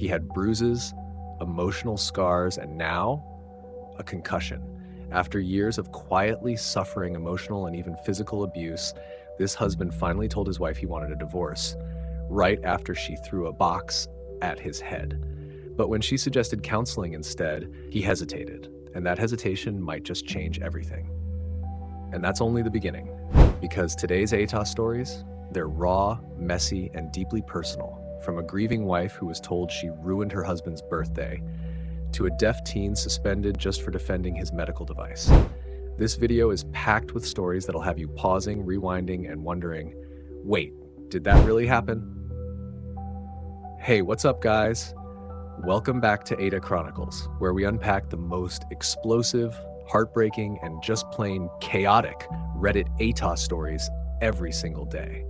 He had bruises, emotional scars, and now a concussion. After years of quietly suffering emotional and even physical abuse, this husband finally told his wife he wanted a divorce, right after she threw a box at his head. But when she suggested counseling instead, he hesitated, and that hesitation might just change everything. And that's only the beginning, because today's AITAH stories, they're raw, messy, and deeply personal. From a grieving wife who was told she ruined her husband's birthday, to a deaf teen suspended just for defending his medical device. This video is packed with stories that'll have you pausing, rewinding, and wondering, wait, did that really happen? Hey, what's up, guys? Welcome back to AITA Chronicles, where we unpack the most explosive, heartbreaking, and just plain chaotic Reddit AITAH stories every single day.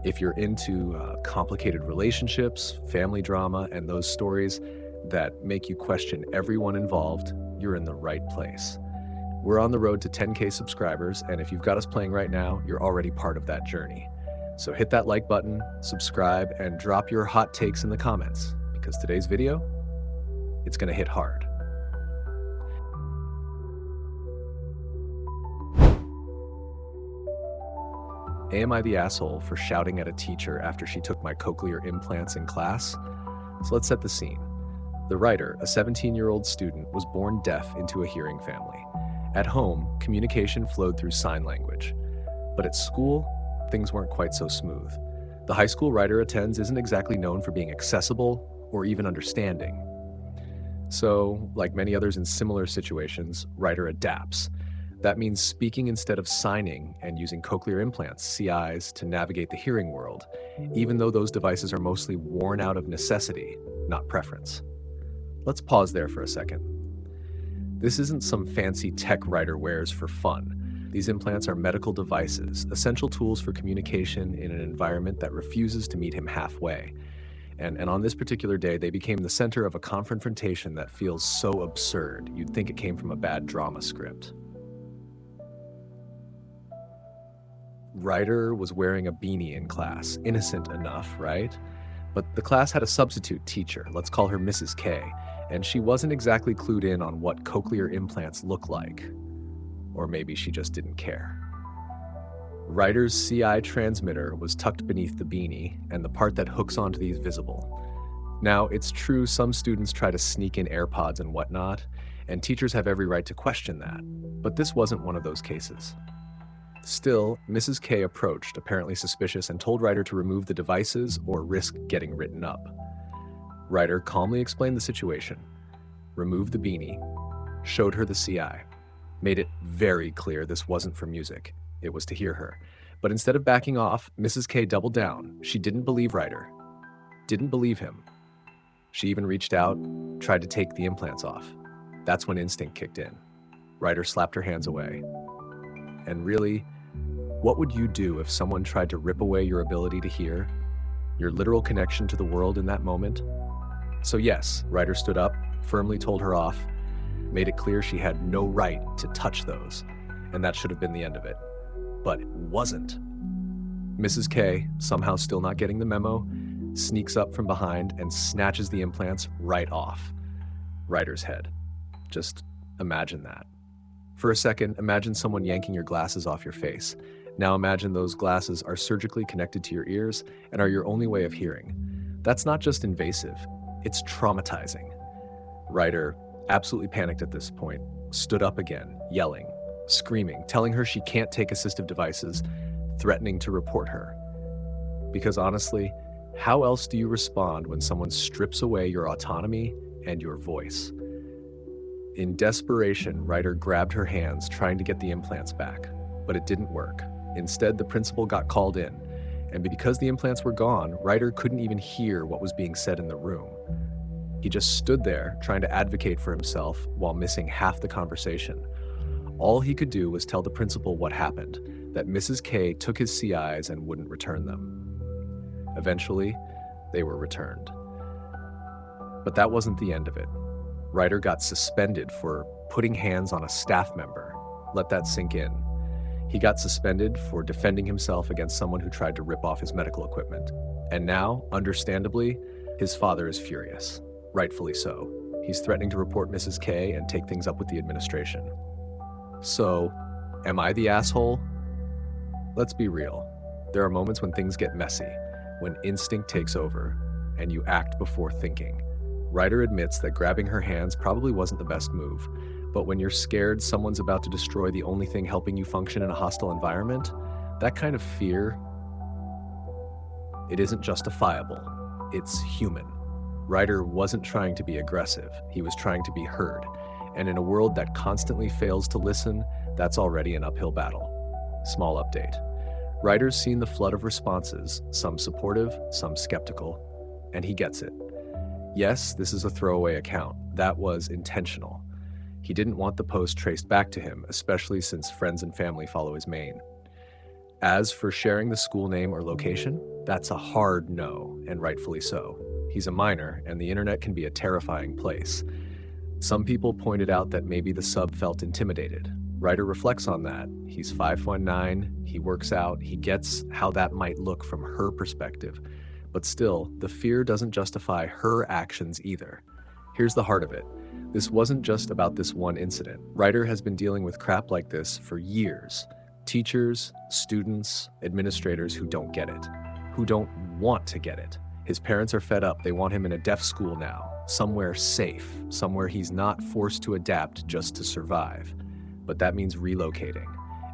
If you're into complicated relationships, family drama, and those stories that make you question everyone involved, you're in the right place. We're on the road to 10K subscribers, and if you've got us playing right now, you're already part of that journey. So hit that like button, subscribe, and drop your hot takes in the comments, because today's video, it's gonna hit hard. Am I the asshole for shouting at a teacher after she took my cochlear implants in class? So let's set the scene. The writer, a 17-year-old student, was born deaf into a hearing family. At home, communication flowed through sign language. But at school, things weren't quite so smooth. The high school writer attends isn't exactly known for being accessible or even understanding. So, like many others in similar situations, writer adapts. That means speaking instead of signing and using cochlear implants, CIs, to navigate the hearing world, even though those devices are mostly worn out of necessity, not preference. Let's pause there for a second. This isn't some fancy tech writer wears for fun. These implants are medical devices, essential tools for communication in an environment that refuses to meet him halfway. And on this particular day, they became the center of a confrontation that feels so absurd, you'd think it came from a bad drama script. Writer was wearing a beanie in class, innocent enough, right? But the class had a substitute teacher, let's call her Mrs. K, and she wasn't exactly clued in on what cochlear implants look like. Or maybe she just didn't care. Writer's CI transmitter was tucked beneath the beanie, and the part that hooks onto these visible. Now, it's true some students try to sneak in AirPods and whatnot, and teachers have every right to question that, but this wasn't one of those cases. Still, Mrs. K approached, apparently suspicious, and told Writer to remove the devices or risk getting written up. Writer calmly explained the situation, removed the beanie, showed her the CI, made it very clear this wasn't for music, it was to hear her. But instead of backing off, Mrs. K doubled down. She didn't believe Writer, didn't believe him. She even reached out, tried to take the implants off. That's when instinct kicked in. Writer slapped her hands away. And really, what would you do if someone tried to rip away your ability to hear, your literal connection to the world in that moment? So yes, Writer stood up, firmly told her off, made it clear she had no right to touch those, and that should have been the end of it. But it wasn't. Mrs. K, somehow still not getting the memo, sneaks up from behind and snatches the implants right off Writer's head. Just imagine that. For a second, imagine someone yanking your glasses off your face. Now imagine those glasses are surgically connected to your ears and are your only way of hearing. That's not just invasive, it's traumatizing. Writer, absolutely panicked at this point, stood up again, yelling, screaming, telling her she can't take assistive devices, threatening to report her. Because honestly, how else do you respond when someone strips away your autonomy and your voice? In desperation, Writer grabbed her hands, trying to get the implants back, but it didn't work. Instead, the principal got called in, and because the implants were gone, Writer couldn't even hear what was being said in the room. He just stood there, trying to advocate for himself while missing half the conversation. All he could do was tell the principal what happened, that Mrs. K took his CIs and wouldn't return them. Eventually, they were returned. But that wasn't the end of it. Writer got suspended for putting hands on a staff member. Let that sink in. He got suspended for defending himself against someone who tried to rip off his medical equipment. And now, understandably, His father is furious, rightfully so. He's threatening to report Mrs. K and take things up with the administration. So, am I the asshole? Let's be real. There are moments when things get messy, when instinct takes over, and you act before thinking. Ryder admits that grabbing her hands probably wasn't the best move, but when you're scared someone's about to destroy the only thing helping you function in a hostile environment, that kind of fear, it isn't justifiable. It's human. Ryder wasn't trying to be aggressive, he was trying to be heard. And in a world that constantly fails to listen, that's already an uphill battle. Small update. Ryder's seen the flood of responses, some supportive, some skeptical, and he gets it. Yes, this is a throwaway account. That was intentional. He didn't want the post traced back to him, especially since friends and family follow his main. As for sharing the school name or location, that's a hard no, and rightfully so. He's a minor, and the internet can be a terrifying place. Some people pointed out that maybe the sub felt intimidated. Ryder reflects on that. He's 5'9", he works out, he gets how that might look from her perspective. But still, the fear doesn't justify her actions either. Here's the heart of it. This wasn't just about this one incident. Ryder has been dealing with crap like this for years. Teachers, students, administrators who don't get it, who don't want to get it. His parents are fed up. They want him in a deaf school now, somewhere safe, somewhere he's not forced to adapt just to survive. But that means relocating.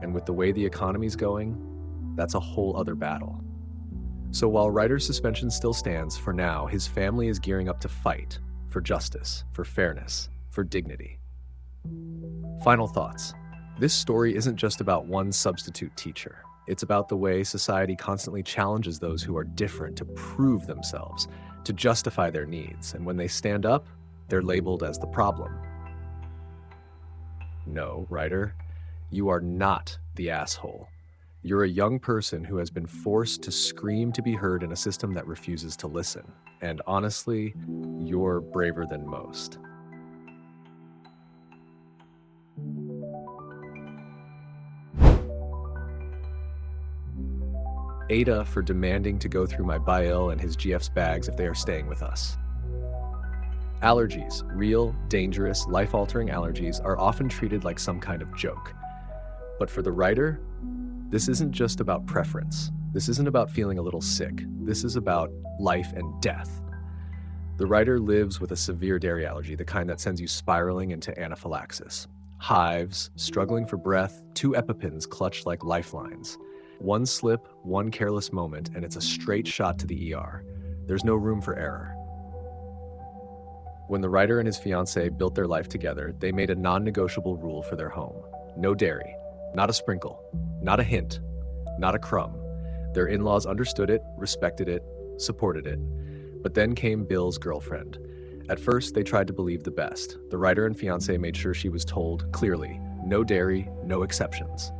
And with the way the economy's going, that's a whole other battle. So while Ryder's suspension still stands, for now, his family is gearing up to fight for justice, for fairness, for dignity. Final thoughts. This story isn't just about one substitute teacher. It's about the way society constantly challenges those who are different to prove themselves, to justify their needs, and when they stand up, they're labeled as the problem. No, Ryder, you are not the asshole. You're a young person who has been forced to scream to be heard in a system that refuses to listen. And honestly, you're braver than most. AITA for demanding to go through my Bail and his GF's bags if they are staying with us. Allergies, real, dangerous, life-altering allergies, are often treated like some kind of joke. But for the writer, this isn't just about preference. This isn't about feeling a little sick. This is about life and death. The writer lives with a severe dairy allergy, the kind that sends you spiraling into anaphylaxis. Hives, struggling for breath, 2 EpiPens clutched like lifelines. One slip, one careless moment, and it's a straight shot to the ER. There's no room for error. When the writer and his fiancée built their life together, they made a non-negotiable rule for their home. No dairy. Not a sprinkle. Not a hint. Not a crumb. Their in-laws understood it, respected it, supported it. But then came Bill's girlfriend. At first, they tried to believe the best. The writer and fiancé made sure she was told clearly, no dairy, no exceptions.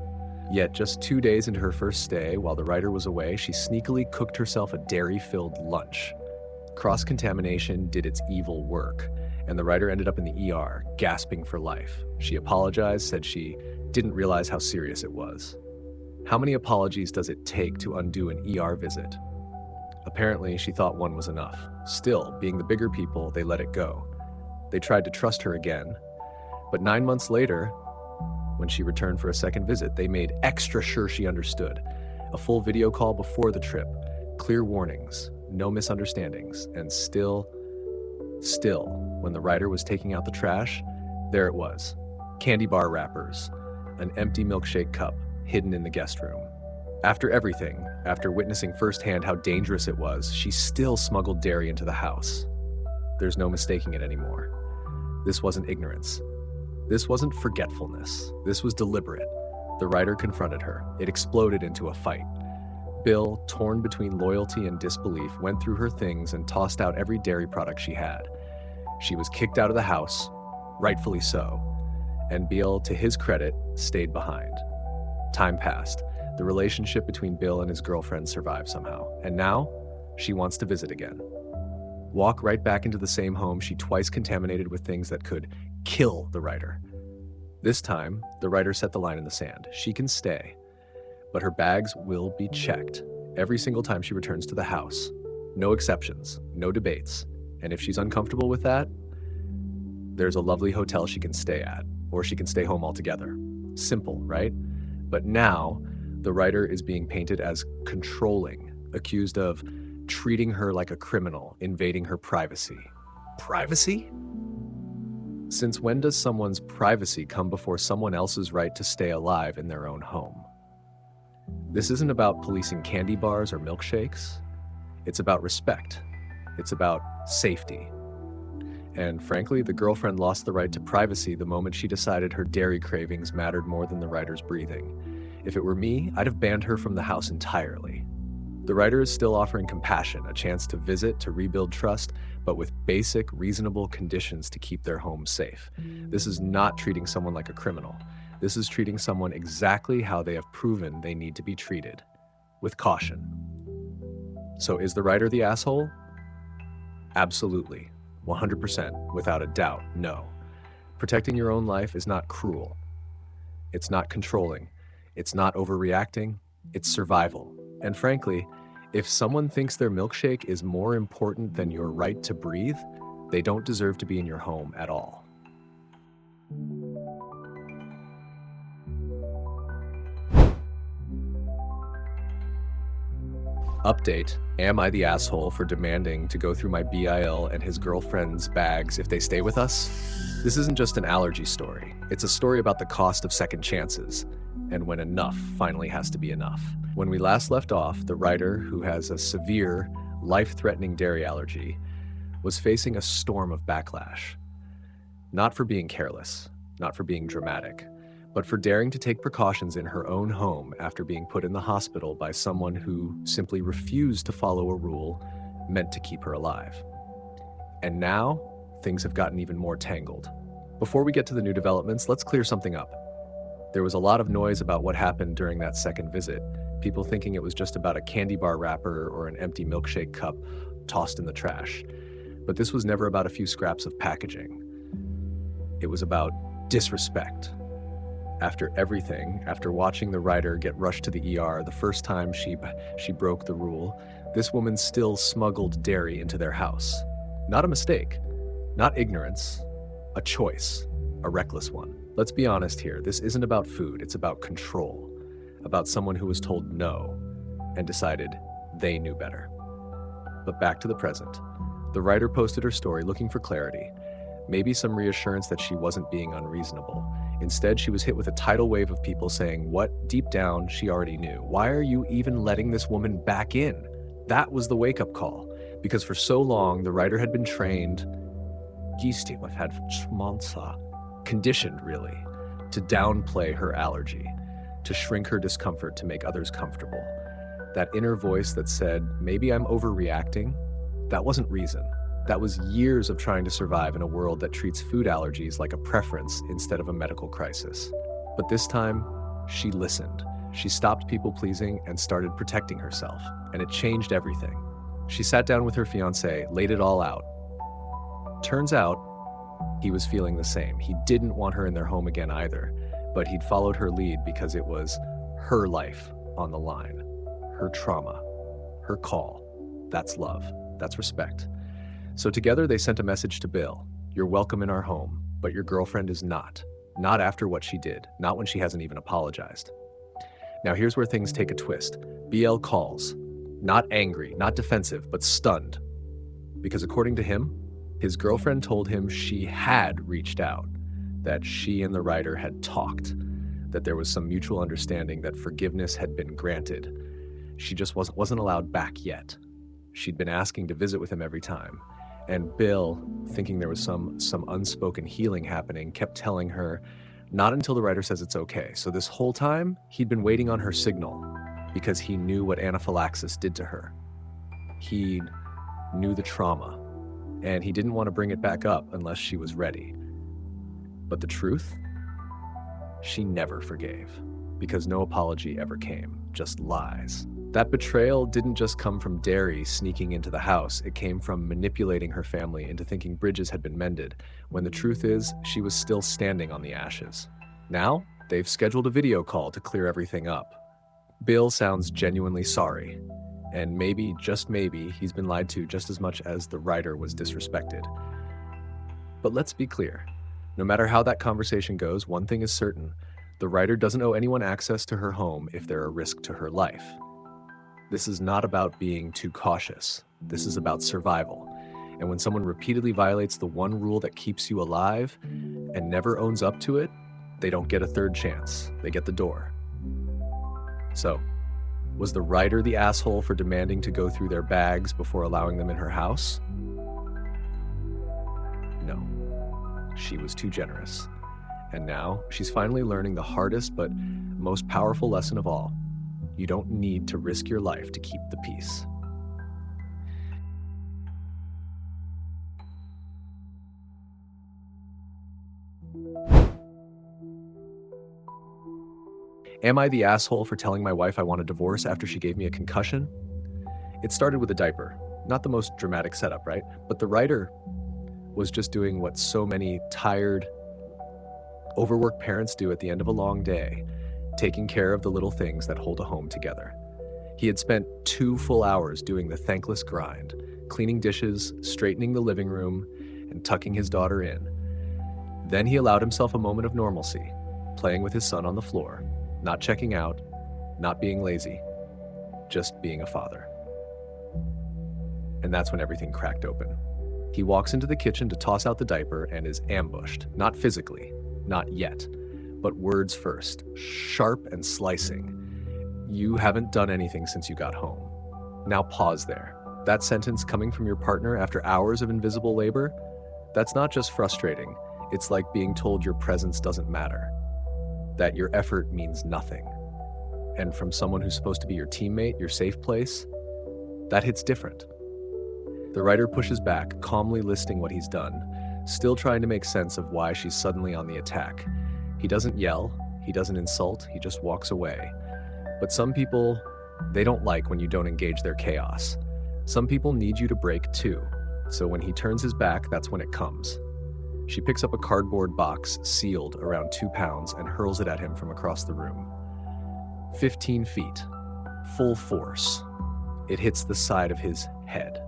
Yet just 2 days into her first stay, while the writer was away, she sneakily cooked herself a dairy-filled lunch. Cross-contamination did its evil work, and the writer ended up in the ER, gasping for life. She apologized, said she didn't realize how serious it was. How many apologies does it take to undo an ER visit? Apparently, she thought one was enough. Still, being the bigger people, they let it go. They tried to trust her again, but 9 months later, when she returned for a second visit, they made extra sure she understood. A full video call before the trip, clear warnings, no misunderstandings, and still, when the writer was taking out the trash, there it was. Candy bar wrappers, an empty milkshake cup hidden in the guest room. After everything, after witnessing firsthand how dangerous it was, she still smuggled dairy into the house. There's no mistaking it anymore. This wasn't ignorance. This wasn't forgetfulness. This was deliberate. The writer confronted her. It exploded into a fight. Bill, torn between loyalty and disbelief, went through her things and tossed out every dairy product she had. She was kicked out of the house, rightfully so, and Bill, to his credit, stayed behind. Time passed. The relationship between Bill and his girlfriend survived somehow, and now she wants to visit again. Walk right back into the same home she twice contaminated with things that could kill the writer. This time, the writer set the line in the sand. She can stay, but her bags will be checked every single time she returns to the house. No exceptions, no debates. And if she's uncomfortable with that, there's a lovely hotel she can stay at, or she can stay home altogether. Simple, right? But now, the writer is being painted as controlling, accused of treating her like a criminal, invading her privacy. Privacy? Since when does someone's privacy come before someone else's right to stay alive in their own home? This isn't about policing candy bars or milkshakes. It's about respect. It's about safety. And frankly, the girlfriend lost the right to privacy the moment she decided her dairy cravings mattered more than the writer's breathing. If it were me, I'd have banned her from the house entirely. The writer is still offering compassion, a chance to visit, to rebuild trust, but with basic, reasonable conditions to keep their home safe. This is not treating someone like a criminal. This is treating someone exactly how they have proven they need to be treated, with caution. So is the writer the asshole? Absolutely. 100%, without a doubt, no. Protecting your own life is not cruel. It's not controlling. It's not overreacting. It's survival. And frankly, if someone thinks their milkshake is more important than your right to breathe, they don't deserve to be in your home at all. Update: am I the asshole for demanding to go through my BIL and his girlfriend's bags if they stay with us? This isn't just an allergy story. It's a story about the cost of second chances, and when enough finally has to be enough. When we last left off, the writer, who has a severe, life-threatening dairy allergy, was facing a storm of backlash. Not for being careless, not for being dramatic, but for daring to take precautions in her own home after being put in the hospital by someone who simply refused to follow a rule meant to keep her alive. And now, things have gotten even more tangled. Before we get to the new developments, let's clear something up. There was a lot of noise about what happened during that second visit, people thinking it was just about a candy bar wrapper or an empty milkshake cup tossed in the trash. But this was never about a few scraps of packaging. It was about disrespect. After everything, after watching the writer get rushed to the ER the first time she broke the rule, this woman still smuggled dairy into their house. Not a mistake, not ignorance, a choice, a reckless one. Let's be honest here, this isn't about food, it's about control, about someone who was told no and decided they knew better. But back to the present. The writer posted her story looking for clarity, maybe some reassurance that she wasn't being unreasonable. Instead, she was hit with a tidal wave of people saying what, deep down, she already knew. Why are you even letting this woman back in? That was the wake-up call, because for so long, the writer had been trained, conditioned really, to downplay her allergy, to shrink her discomfort to make others comfortable. That inner voice that said, maybe I'm overreacting, that wasn't reason. That was years of trying to survive in a world that treats food allergies like a preference instead of a medical crisis. But this time, she listened. She stopped people-pleasing and started protecting herself, and it changed everything. She sat down with her fiancé, laid it all out. Turns out, he was feeling the same. He didn't want her in their home again either, but he'd followed her lead because it was her life on the line, her trauma, her call. That's love. That's respect. So together they sent a message to Bill. You're welcome in our home, but your girlfriend is not. Not after what she did, not when she hasn't even apologized. Now here's where things take a twist. BL calls, not angry, not defensive, but stunned. Because according to him, his girlfriend told him she had reached out, that she and the writer had talked, that there was some mutual understanding that forgiveness had been granted. She just wasn't allowed back yet. She'd been asking to visit with him every time. And Bill, thinking there was some unspoken healing happening, kept telling her, not until the writer says it's okay. So this whole time, he'd been waiting on her signal because he knew what anaphylaxis did to her. He knew the trauma, and he didn't want to bring it back up unless she was ready. But the truth? She never forgave, because no apology ever came, just lies. That betrayal didn't just come from dairy sneaking into the house, it came from manipulating her family into thinking bridges had been mended, when the truth is, she was still standing on the ashes. Now, they've scheduled a video call to clear everything up. Bill sounds genuinely sorry, And maybe, just maybe, he's been lied to just as much as the writer was disrespected. But let's be clear. No matter how that conversation goes, one thing is certain. The writer doesn't owe anyone access to her home if they're a risk to her life. This is not about being too cautious. This is about survival. And when someone repeatedly violates the one rule that keeps you alive and never owns up to it, they don't get a third chance. They get the door. So, was the writer the asshole for demanding to go through their bags before allowing them in her house? No. She was too generous. And now, she's finally learning the hardest but most powerful lesson of all. You don't need to risk your life to keep the peace. Am I the asshole for telling my wife I want a divorce after she gave me a concussion? It started with a diaper. Not the most dramatic setup, right? But the writer was just doing what so many tired, overworked parents do at the end of a long day, taking care of the little things that hold a home together. He had spent 2 full hours doing the thankless grind, cleaning dishes, straightening the living room, and tucking his daughter in. Then he allowed himself a moment of normalcy, playing with his son on the floor, not checking out, not being lazy, just being a father. And that's when everything cracked open. He walks into the kitchen to toss out the diaper and is ambushed, not physically, not yet, but words first, sharp and slicing. You haven't done anything since you got home. Now pause there. That sentence coming from your partner after hours of invisible labor, that's not just frustrating. It's like being told your presence doesn't matter, that your effort means nothing. And from someone who's supposed to be your teammate, your safe place, that hits different. The writer pushes back, calmly listing what he's done, still trying to make sense of why she's suddenly on the attack. He doesn't yell, he doesn't insult, he just walks away. But some people, they don't like when you don't engage their chaos. Some people need you to break too. So when he turns his back, that's when it comes. She picks up a cardboard box sealed around 2 pounds and hurls it at him from across the room. 15 feet, full force. It hits the side of his head.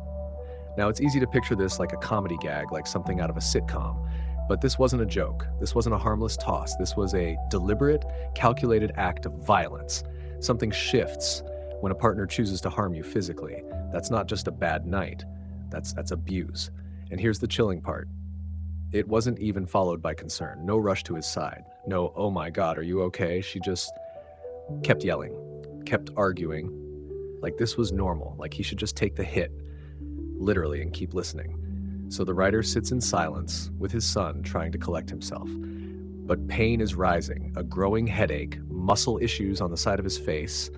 Now, it's easy to picture this like a comedy gag, like something out of a sitcom, but this wasn't a joke. This wasn't a harmless toss. This was a deliberate, calculated act of violence. Something shifts when a partner chooses to harm you physically. That's not just a bad night. That's abuse. And here's the chilling part. It wasn't even followed by concern. No rush to his side. No, oh my God, are you okay? She just kept yelling, kept arguing, like this was normal, like he should just take the hit, literally, and keep listening. So the writer sits in silence with his son, trying to collect himself. But pain is rising, a growing headache, muscle issues on the side of his face.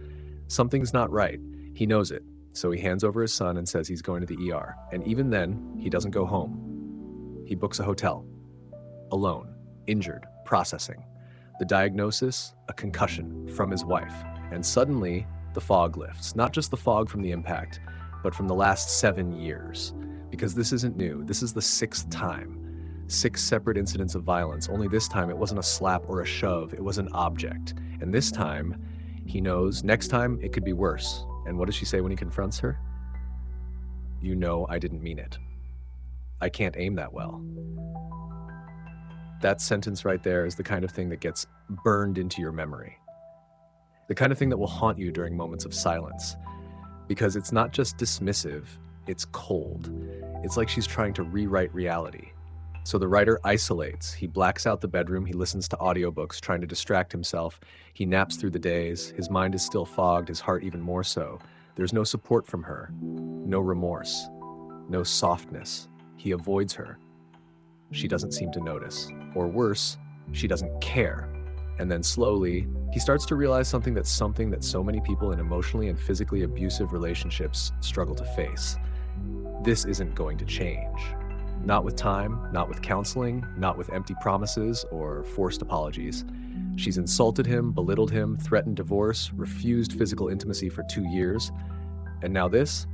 Something's not right. He knows it. So he hands over his son and says he's going to the ER. And even then, he doesn't go home. He books a hotel. Alone, injured, processing. The diagnosis, a concussion from his wife. And suddenly, the fog lifts. Not just the fog from the impact, but from the last 7 years. Because this isn't new. This is the 6th time. 6 separate incidents of violence. Only this time, it wasn't a slap or a shove. It was an object. And this time, he knows next time it could be worse. And what does she say when he confronts her? You know I didn't mean it. I can't aim that well. That sentence right there is the kind of thing that gets burned into your memory. The kind of thing that will haunt you during moments of silence. Because it's not just dismissive, it's cold. It's like she's trying to rewrite reality. So the writer isolates. He blacks out the bedroom. He listens to audiobooks, trying to distract himself. He naps through the days. His mind is still fogged, his heart even more so. There's no support from her, no remorse, no softness. He avoids her. She doesn't seem to notice. Or worse, she doesn't care. And then slowly, he starts to realize something that so many people in emotionally and physically abusive relationships struggle to face. This isn't going to change. Not with time, not with counseling, not with empty promises or forced apologies. She's insulted him, belittled him, threatened divorce, refused physical intimacy for 2 years. And now this?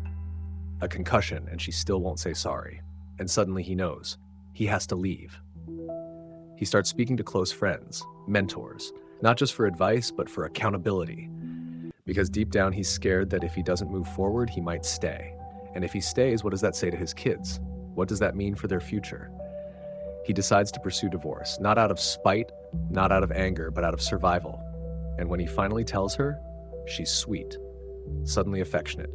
A concussion, and she still won't say sorry. And suddenly he knows. He has to leave. He starts speaking to close friends, mentors, not just for advice, but for accountability. Because deep down, he's scared that if he doesn't move forward, he might stay. And if he stays, what does that say to his kids? What does that mean for their future? He decides to pursue divorce, not out of spite, not out of anger, but out of survival. And when he finally tells her, she's sweet, suddenly affectionate.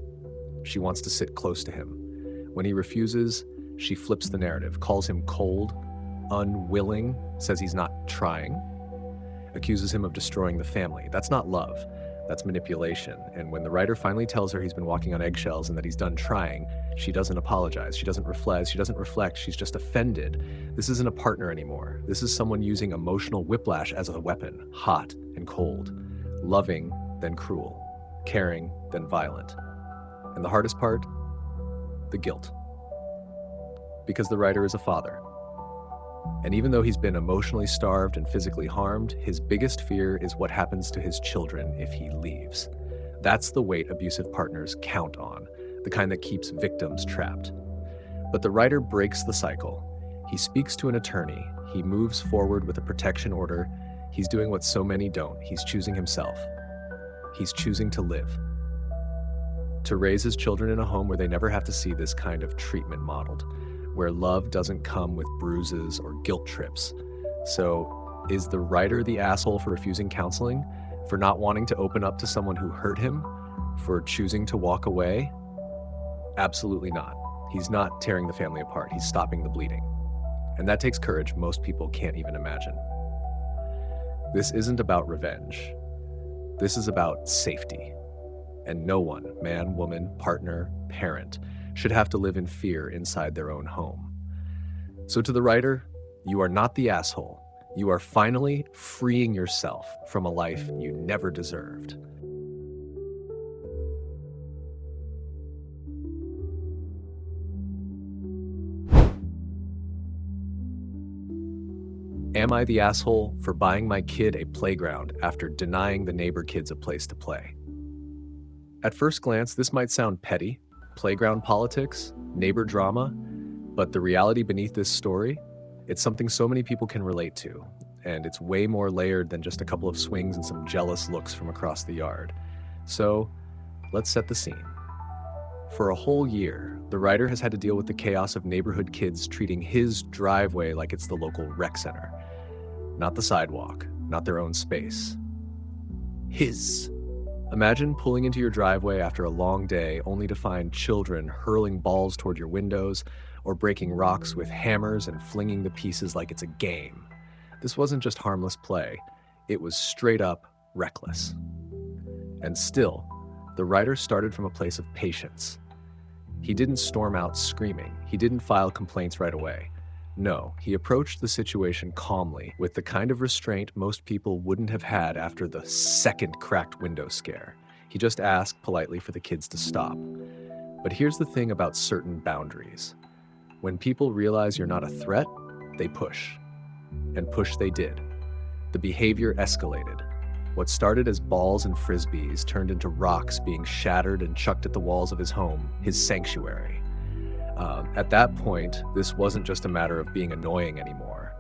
She wants to sit close to him. When he refuses, she flips the narrative, calls him cold, unwilling, says he's not trying, accuses him of destroying the family. That's not love, that's manipulation. And when the writer finally tells her he's been walking on eggshells and that he's done trying, she doesn't apologize, she doesn't reflect, she's just offended. This isn't a partner anymore. This is someone using emotional whiplash as a weapon, hot and cold, loving then cruel, caring then violent. And the hardest part? The guilt. Because the writer is a father. And even though he's been emotionally starved and physically harmed, his biggest fear is what happens to his children if he leaves. That's the weight abusive partners count on, the kind that keeps victims trapped. But the writer breaks the cycle. He speaks to an attorney. He moves forward with a protection order. He's doing what so many don't. He's choosing himself. He's choosing to live. To raise his children in a home where they never have to see this kind of treatment modeled, where love doesn't come with bruises or guilt trips. So, is the writer the asshole for refusing counseling? For not wanting to open up to someone who hurt him? For choosing to walk away? Absolutely not. He's not tearing the family apart. He's stopping the bleeding. And that takes courage most people can't even imagine. This isn't about revenge. This is about safety. And no one, man, woman, partner, parent, should have to live in fear inside their own home. So to the writer, you are not the asshole. You are finally freeing yourself from a life you never deserved. Am I the asshole for buying my kid a playground after denying the neighbor kids a place to play? At first glance, this might sound petty, playground politics, neighbor drama, but the reality beneath this story, it's something so many people can relate to, and it's way more layered than just a couple of swings and some jealous looks from across the yard. So, let's set the scene. For a whole year, the writer has had to deal with the chaos of neighborhood kids treating his driveway like it's the local rec center. Not the sidewalk, not their own space. His. Imagine pulling into your driveway after a long day only to find children hurling balls toward your windows or breaking rocks with hammers and flinging the pieces like it's a game. This wasn't just harmless play, it was straight up reckless. And still, the writer started from a place of patience. He didn't storm out screaming. He didn't file complaints right away. No, he approached the situation calmly, with the kind of restraint most people wouldn't have had after the second cracked window scare. He just asked politely for the kids to stop. But here's the thing about certain boundaries. When people realize you're not a threat, they push. And push they did. The behavior escalated. What started as balls and frisbees turned into rocks being shattered and chucked at the walls of his home, his sanctuary. At that point, this wasn't just a matter of being annoying anymore.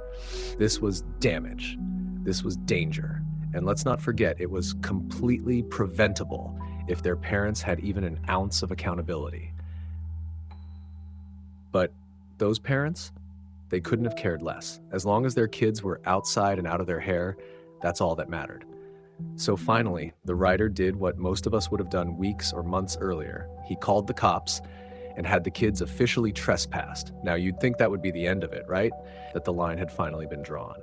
This was damage. This was danger. And let's not forget, it was completely preventable if their parents had even an ounce of accountability. But those parents, they couldn't have cared less. As long as their kids were outside and out of their hair, that's all that mattered. So finally, the writer did what most of us would have done weeks or months earlier. He called the cops and had the kids officially trespassed. Now, you'd think that would be the end of it, right? That the line had finally been drawn.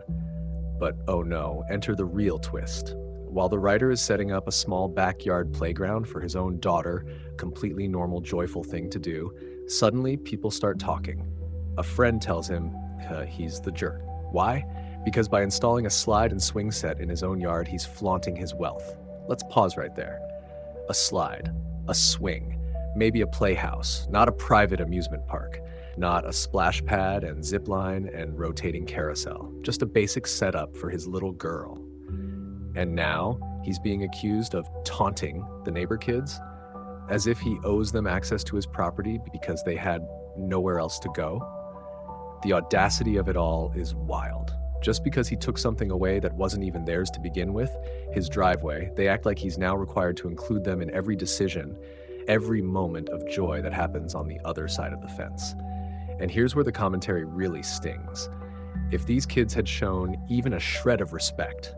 But oh no, enter the real twist. While the writer is setting up a small backyard playground for his own daughter, completely normal, joyful thing to do, suddenly people start talking. A friend tells him he's the jerk. Why? Because by installing a slide and swing set in his own yard, he's flaunting his wealth. Let's pause right there. A slide, a swing, maybe a playhouse, not a private amusement park, not a splash pad and zip line and rotating carousel, just a basic setup for his little girl. And now he's being accused of taunting the neighbor kids, as if he owes them access to his property because they had nowhere else to go. The audacity of it all is wild. Just because he took something away that wasn't even theirs to begin with, his driveway, they act like he's now required to include them in every decision, every moment of joy that happens on the other side of the fence. And here's where the commentary really stings. If these kids had shown even a shred of respect,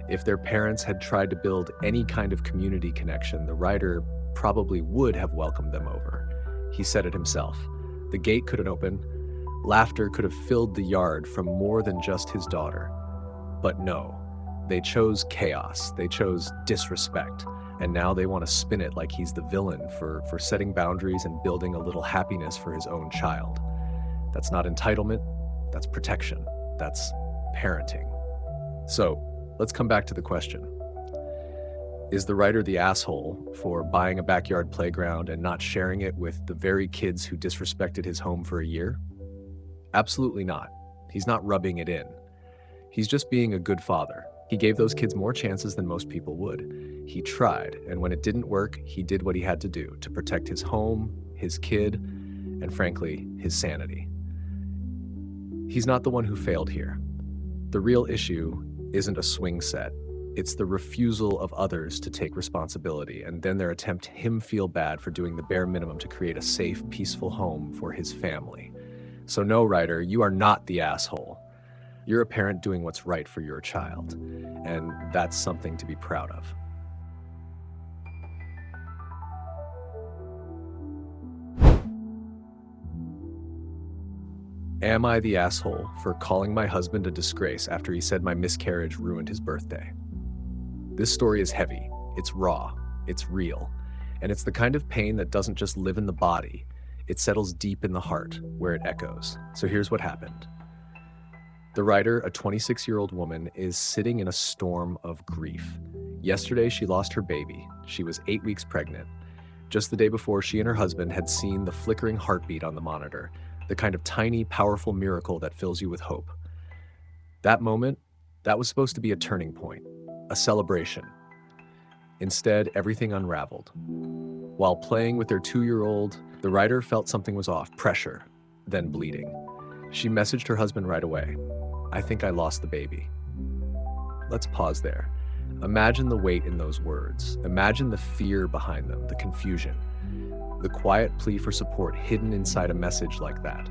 if their parents had tried to build any kind of community connection, the writer probably would have welcomed them over. He said it himself. The gate couldn't open. Laughter could have filled the yard from more than just his daughter. But no, they chose chaos. They chose disrespect. And now they want to spin it like he's the villain for setting boundaries and building a little happiness for his own child. That's not entitlement. That's protection. That's parenting. So let's come back to the question. Is the writer the asshole for buying a backyard playground and not sharing it with the very kids who disrespected his home for a year? Absolutely not. He's not rubbing it in. He's just being a good father. He gave those kids more chances than most people would. He tried, and when it didn't work, he did what he had to do to protect his home, his kid, and frankly, his sanity. He's not the one who failed here. The real issue isn't a swing set. It's the refusal of others to take responsibility, and then their attempt to him feel bad for doing the bare minimum to create a safe, peaceful home for his family. So no, writer, you are not the asshole. You're a parent doing what's right for your child, and that's something to be proud of. Am I the asshole for calling my husband a disgrace after he said my miscarriage ruined his birthday? This story is heavy, it's raw, it's real, and it's the kind of pain that doesn't just live in the body, it settles deep in the heart, where it echoes. So here's what happened. The writer, a 26-year-old woman, is sitting in a storm of grief. Yesterday, she lost her baby. She was 8 weeks pregnant. Just the day before, she and her husband had seen the flickering heartbeat on the monitor, the kind of tiny, powerful miracle that fills you with hope. That moment, that was supposed to be a turning point, a celebration. Instead, everything unraveled. While playing with their 2-year-old, the writer felt something was off, pressure, then bleeding. She messaged her husband right away. I think I lost the baby. Let's pause there. Imagine the weight in those words. Imagine the fear behind them, the confusion, the quiet plea for support hidden inside a message like that.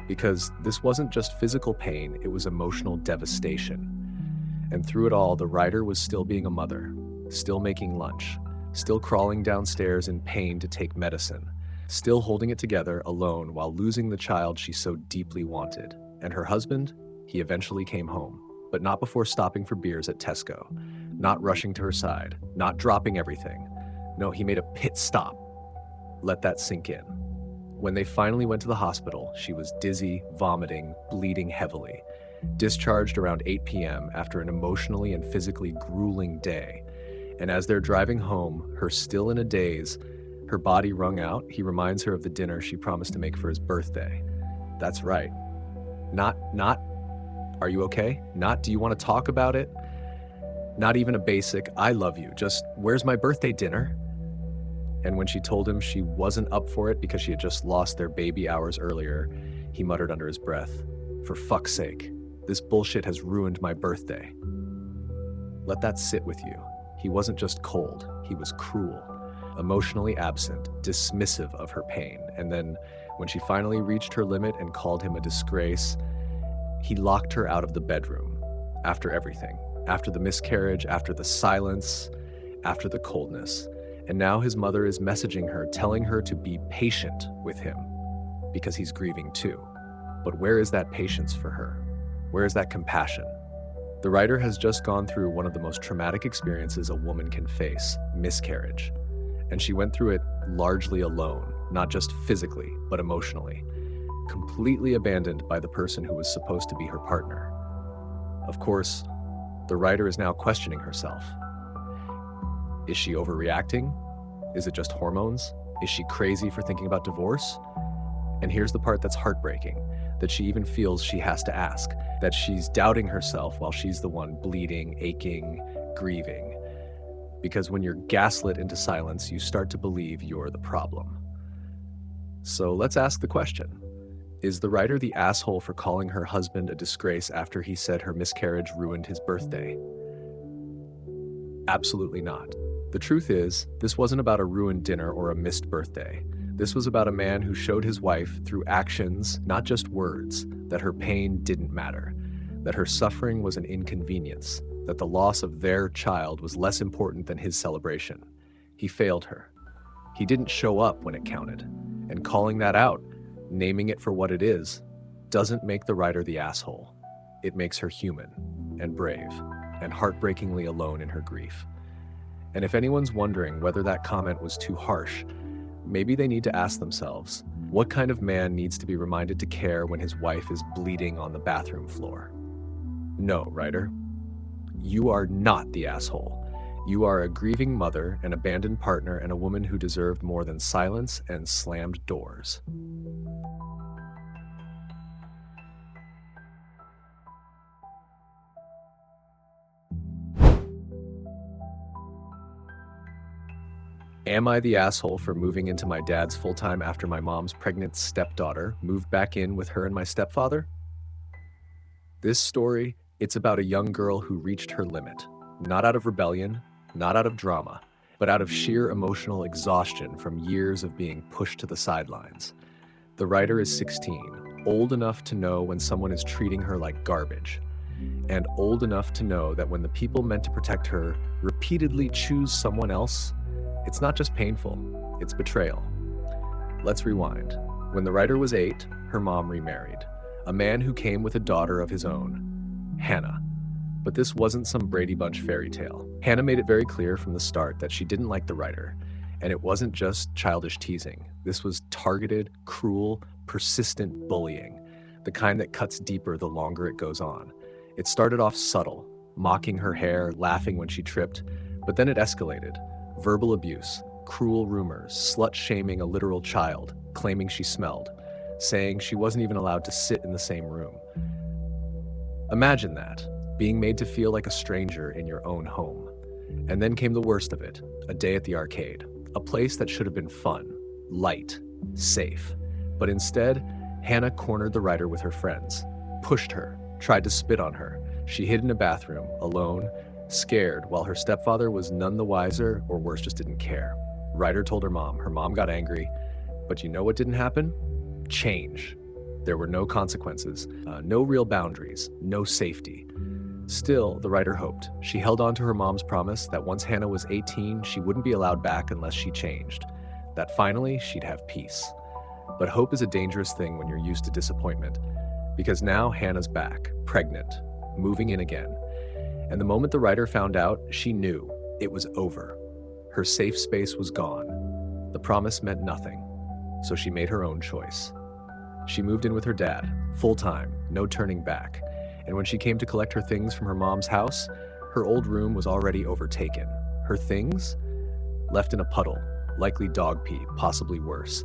Because this wasn't just physical pain, it was emotional devastation. And through it all, the writer was still being a mother, still making lunch, still crawling downstairs in pain to take medicine, still holding it together alone while losing the child she so deeply wanted. And her husband, he eventually came home, but not before stopping for beers at Tesco, not rushing to her side, not dropping everything. No, he made a pit stop. Let that sink in. When they finally went to the hospital, she was dizzy, vomiting, bleeding heavily, discharged around 8 p.m. after an emotionally and physically grueling day. And as they're driving home, her still in a daze, her body wrung out, he reminds her of the dinner she promised to make for his birthday. That's right. Not, are you okay? Not, do you want to talk about it? Not even a basic, I love you, just, where's my birthday dinner? And when she told him she wasn't up for it because she had just lost their baby hours earlier, he muttered under his breath, for fuck's sake, this bullshit has ruined my birthday. Let that sit with you. He wasn't just cold, he was cruel, emotionally absent, dismissive of her pain. And then when she finally reached her limit and called him a disgrace, he locked her out of the bedroom after everything, after the miscarriage, after the silence, after the coldness. And now his mother is messaging her, telling her to be patient with him because he's grieving too. But where is that patience for her? Where is that compassion? The writer has just gone through one of the most traumatic experiences a woman can face, miscarriage. And she went through it largely alone, not just physically, but emotionally, completely abandoned by the person who was supposed to be her partner. Of course, the writer is now questioning herself. Is she overreacting? Is it just hormones? Is she crazy for thinking about divorce? And here's the part that's heartbreaking, that she even feels she has to ask, that she's doubting herself while she's the one bleeding, aching, grieving. Because when you're gaslit into silence, you start to believe you're the problem. So let's ask the question. Is the writer the asshole for calling her husband a disgrace after he said her miscarriage ruined his birthday? Absolutely not. The truth is, this wasn't about a ruined dinner or a missed birthday. This was about a man who showed his wife through actions, not just words, that her pain didn't matter, that her suffering was an inconvenience, that the loss of their child was less important than his celebration. He failed her. He didn't show up when it counted. And calling that out, naming it for what it is, doesn't make the writer the asshole. It makes her human and brave and heartbreakingly alone in her grief. And if anyone's wondering whether that comment was too harsh, maybe they need to ask themselves, what kind of man needs to be reminded to care when his wife is bleeding on the bathroom floor? No, writer. You are not the asshole. You are a grieving mother, an abandoned partner, and a woman who deserved more than silence and slammed doors. Am I the asshole for moving into my dad's full-time after my mom's pregnant stepdaughter moved back in with her and my stepfather? This story, it's about a young girl who reached her limit, not out of rebellion, not out of drama, but out of sheer emotional exhaustion from years of being pushed to the sidelines. The writer is 16, old enough to know when someone is treating her like garbage, and old enough to know that when the people meant to protect her repeatedly choose someone else, it's not just painful, it's betrayal. Let's rewind. When the writer was 8, her mom remarried, a man who came with a daughter of his own, Hannah. But this wasn't some Brady Bunch fairy tale. Hannah made it very clear from the start that she didn't like the writer, and it wasn't just childish teasing. This was targeted, cruel, persistent bullying, the kind that cuts deeper the longer it goes on. It started off subtle, mocking her hair, laughing when she tripped, but then it escalated. Verbal abuse, cruel rumors, slut-shaming a literal child, claiming she smelled, saying she wasn't even allowed to sit in the same room. Imagine that, being made to feel like a stranger in your own home. And then came the worst of it, a day at the arcade, a place that should have been fun, light, safe. But instead, Hannah cornered the writer with her friends, pushed her, tried to spit on her. She hid in a bathroom, alone, scared, while her stepfather was none the wiser, or worse, just didn't care. Writer told her mom. Her mom got angry. But you know what didn't happen? Change. There were no consequences, no real boundaries, no safety. Still, the writer hoped. She held on to her mom's promise that once Hannah was 18, she wouldn't be allowed back unless she changed, that finally she'd have peace. But hope is a dangerous thing when you're used to disappointment, because now Hannah's back, pregnant, moving in again. And the moment the writer found out, she knew it was over. Her safe space was gone. The promise meant nothing, so she made her own choice. She moved in with her dad, full-time, no turning back. And when she came to collect her things from her mom's house, her old room was already overtaken. Her things? Left in a puddle, likely dog pee, possibly worse.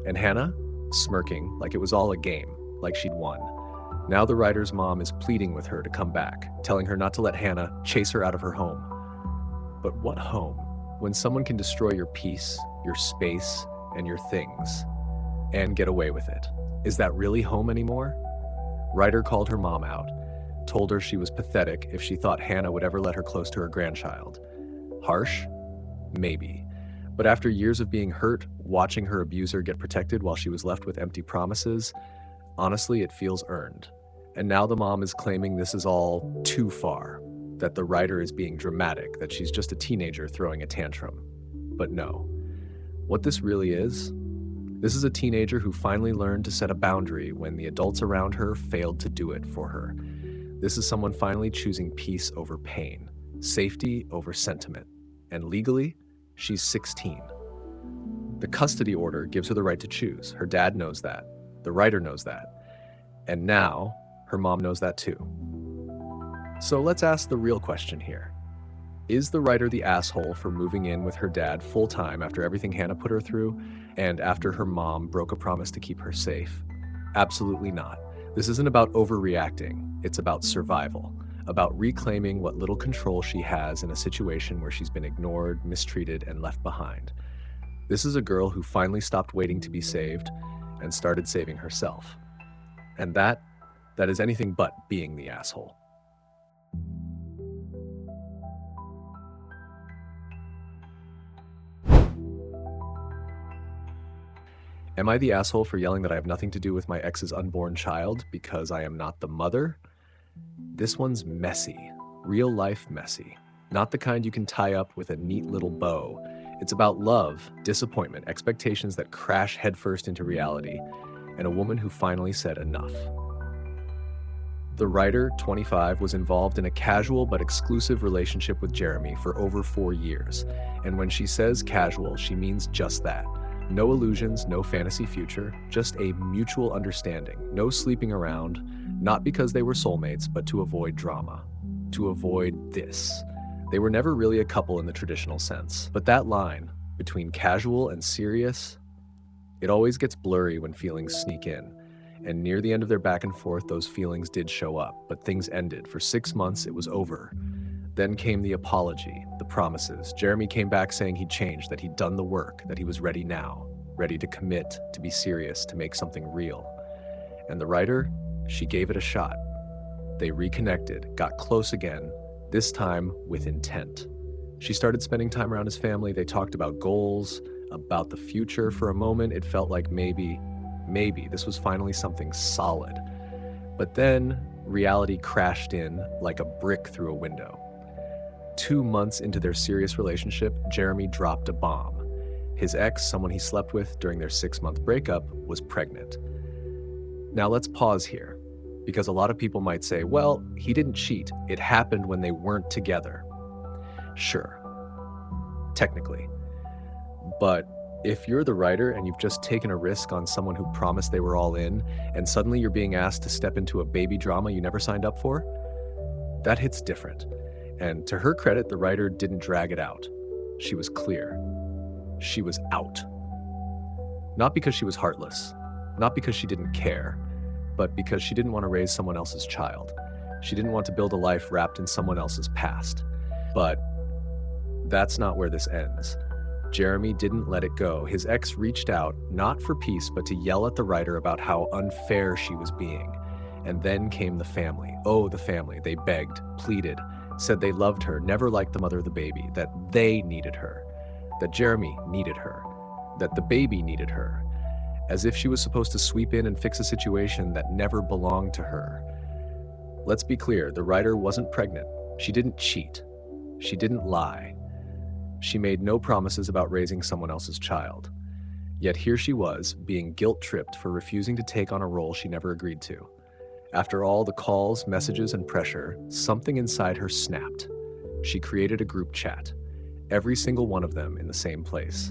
And Hannah? Smirking, like it was all a game, like she'd won. Now the writer's mom is pleading with her to come back, telling her not to let Hannah chase her out of her home. But what home? When someone can destroy your peace, your space, and your things, and get away with it. Is that really home anymore? Writer called her mom out, told her she was pathetic if she thought Hannah would ever let her close to her grandchild. Harsh? Maybe. But after years of being hurt, watching her abuser get protected while she was left with empty promises, honestly, it feels earned. And now the mom is claiming this is all too far, that the writer is being dramatic, that she's just a teenager throwing a tantrum. But no. What this really is a teenager who finally learned to set a boundary when the adults around her failed to do it for her. This is someone finally choosing peace over pain, safety over sentiment. And legally, she's 16. The custody order gives her the right to choose. Her dad knows that. The writer knows that. And now, her mom knows that too. So let's ask the real question here. Is the writer the asshole for moving in with her dad full-time after everything Hannah put her through, and after her mom broke a promise to keep her safe? Absolutely not. This isn't about overreacting. It's about survival, about reclaiming what little control she has in a situation where she's been ignored, mistreated, and left behind. This is a girl who finally stopped waiting to be saved and started saving herself. And that is anything but being the asshole. Am I the asshole for yelling that I have nothing to do with my ex's unborn child because I am not the mother? This one's messy, real life messy. Not the kind you can tie up with a neat little bow. It's about love, disappointment, expectations that crash headfirst into reality, and a woman who finally said enough. The writer, 25, was involved in a casual but exclusive relationship with Jeremy for over 4 years. And when she says casual, she means just that. No illusions, no fantasy future, just a mutual understanding. No sleeping around, not because they were soulmates, but to avoid drama. To avoid this. They were never really a couple in the traditional sense. But that line, between casual and serious, it always gets blurry when feelings sneak in. And near the end of their back and forth, those feelings did show up, but things ended. For 6 months, it was over. Then came the apology, the promises. Jeremy came back saying he'd changed, that he'd done the work, that he was ready now, ready to commit, to be serious, to make something real. And the writer, she gave it a shot. They reconnected, got close again, this time with intent. She started spending time around his family. They talked about goals, about the future. For a moment, it felt like maybe this was finally something solid. But then reality crashed in like a brick through a window. 2 months into their serious relationship, Jeremy dropped a bomb. His ex, someone he slept with during their 6-month breakup, was pregnant. Now let's pause here, because a lot of people might say, well, he didn't cheat. It happened when they weren't together. Sure, technically. But if you're the writer and you've just taken a risk on someone who promised they were all in, and suddenly you're being asked to step into a baby drama you never signed up for, that hits different. And to her credit, the writer didn't drag it out. She was clear. She was out. Not because she was heartless, not because she didn't care, but because she didn't want to raise someone else's child. She didn't want to build a life wrapped in someone else's past. But that's not where this ends. Jeremy didn't let it go. His ex reached out, not for peace, but to yell at the writer about how unfair she was being. And then came the family. Oh, the family. They begged, pleaded, said they loved her, never liked the mother of the baby, that they needed her, that Jeremy needed her, that the baby needed her, as if she was supposed to sweep in and fix a situation that never belonged to her. Let's be clear, the writer wasn't pregnant. She didn't cheat. She didn't lie. She made no promises about raising someone else's child. Yet here she was, being guilt-tripped for refusing to take on a role she never agreed to. After all the calls, messages, and pressure, something inside her snapped. She created a group chat, every single one of them in the same place.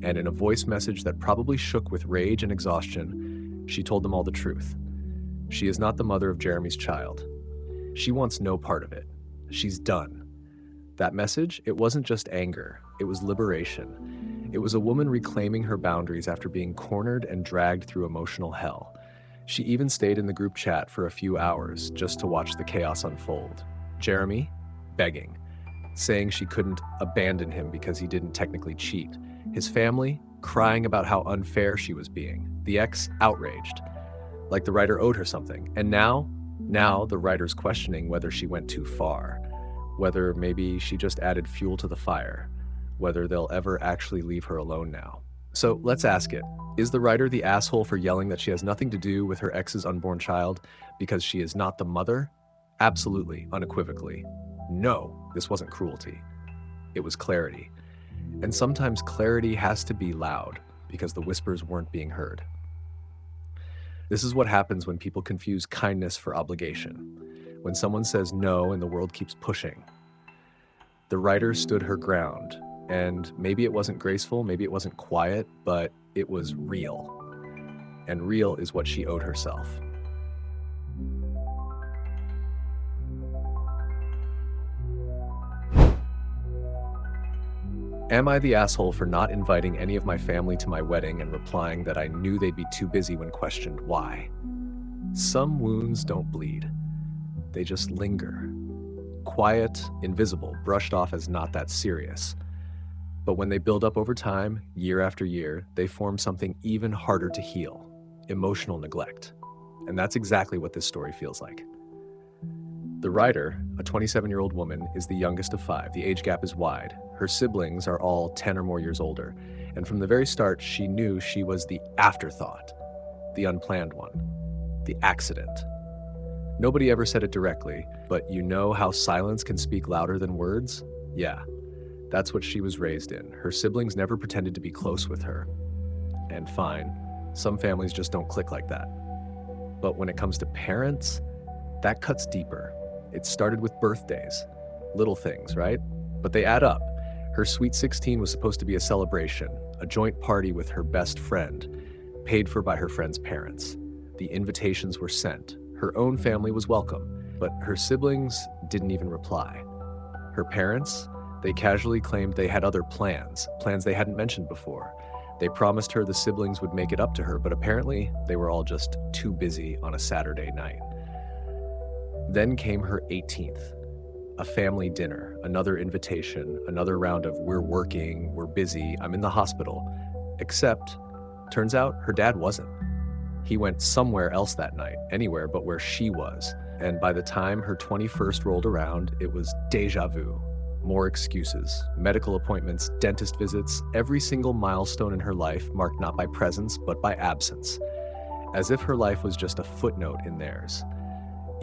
And in a voice message that probably shook with rage and exhaustion, she told them all the truth. She is not the mother of Jeremy's child. She wants no part of it. She's done. That message, it wasn't just anger, it was liberation. It was a woman reclaiming her boundaries after being cornered and dragged through emotional hell. She even stayed in the group chat for a few hours just to watch the chaos unfold. Jeremy, begging, saying she couldn't abandon him because he didn't technically cheat. His family, crying about how unfair she was being. The ex, outraged, like the writer owed her something. And now the writer's questioning whether she went too far, whether maybe she just added fuel to the fire, whether they'll ever actually leave her alone now. So let's ask it. Is the writer the asshole for yelling that she has nothing to do with her ex's unborn child because she is not the mother? Absolutely, unequivocally. No, this wasn't cruelty. It was clarity. And sometimes clarity has to be loud because the whispers weren't being heard. This is what happens when people confuse kindness for obligation. When someone says no and the world keeps pushing. The writer stood her ground, and maybe it wasn't graceful, maybe it wasn't quiet, but it was real. And real is what she owed herself. Am I the asshole for not inviting any of my family to my wedding and replying that I knew they'd be too busy when questioned why? Some wounds don't bleed. They just linger. Quiet, invisible, brushed off as not that serious. But when they build up over time, year after year, they form something even harder to heal: emotional neglect. And that's exactly what this story feels like. The writer, a 27-year-old woman, is the youngest of 5. The age gap is wide. Her siblings are all 10 or more years older. And from the very start, she knew she was the afterthought, the unplanned one, the accident. Nobody ever said it directly, but you know how silence can speak louder than words? Yeah, that's what she was raised in. Her siblings never pretended to be close with her. And fine, some families just don't click like that. But when it comes to parents, that cuts deeper. It started with birthdays. Little things, right? But they add up. Her sweet 16 was supposed to be a celebration, a joint party with her best friend, paid for by her friend's parents. The invitations were sent. Her own family was welcome, but her siblings didn't even reply. Her parents, they casually claimed they had other plans they hadn't mentioned before. They promised her the siblings would make it up to her, but apparently they were all just too busy on a Saturday night. Then came her 18th, a family dinner, another invitation, another round of we're working, we're busy, I'm in the hospital. Except, turns out her dad wasn't. He went somewhere else that night, anywhere but where she was. And by the time her 21st rolled around, it was deja vu. More excuses, medical appointments, dentist visits, every single milestone in her life marked not by presence, but by absence. As if her life was just a footnote in theirs.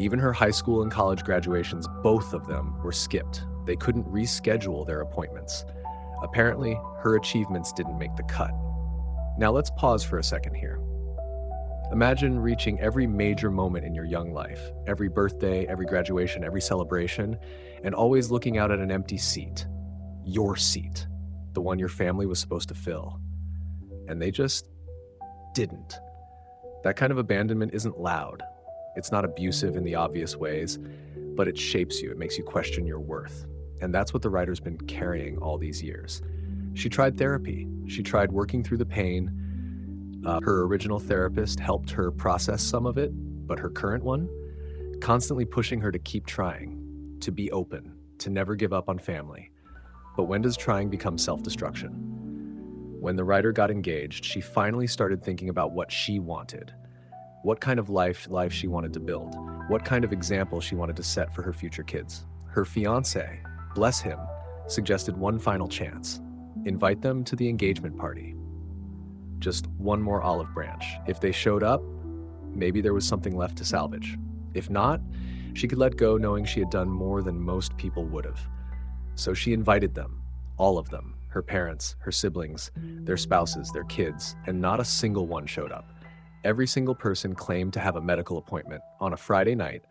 Even her high school and college graduations, both of them were skipped. They couldn't reschedule their appointments. Apparently, her achievements didn't make the cut. Now let's pause for a second here. Imagine reaching every major moment in your young life, every birthday, every graduation, every celebration, and always looking out at an empty seat. Your seat, the one your family was supposed to fill. And they just didn't. That kind of abandonment isn't loud. It's not abusive in the obvious ways, but it shapes you. It makes you question your worth. And that's what the writer's been carrying all these years. She tried therapy. She tried working through the pain. Her original therapist helped her process some of it, but her current one, constantly pushing her to keep trying, to be open, to never give up on family. But when does trying become self-destruction? When the writer got engaged, she finally started thinking about what she wanted. What kind of life she wanted to build, what kind of example she wanted to set for her future kids. Her fiancé, bless him, suggested one final chance. Invite them to the engagement party. Just one more olive branch. If they showed up, maybe there was something left to salvage. If not, she could let go knowing she had done more than most people would have. So she invited them, all of them, her parents, her siblings, their spouses, their kids, and not a single one showed up. Every single person claimed to have a medical appointment on a Friday night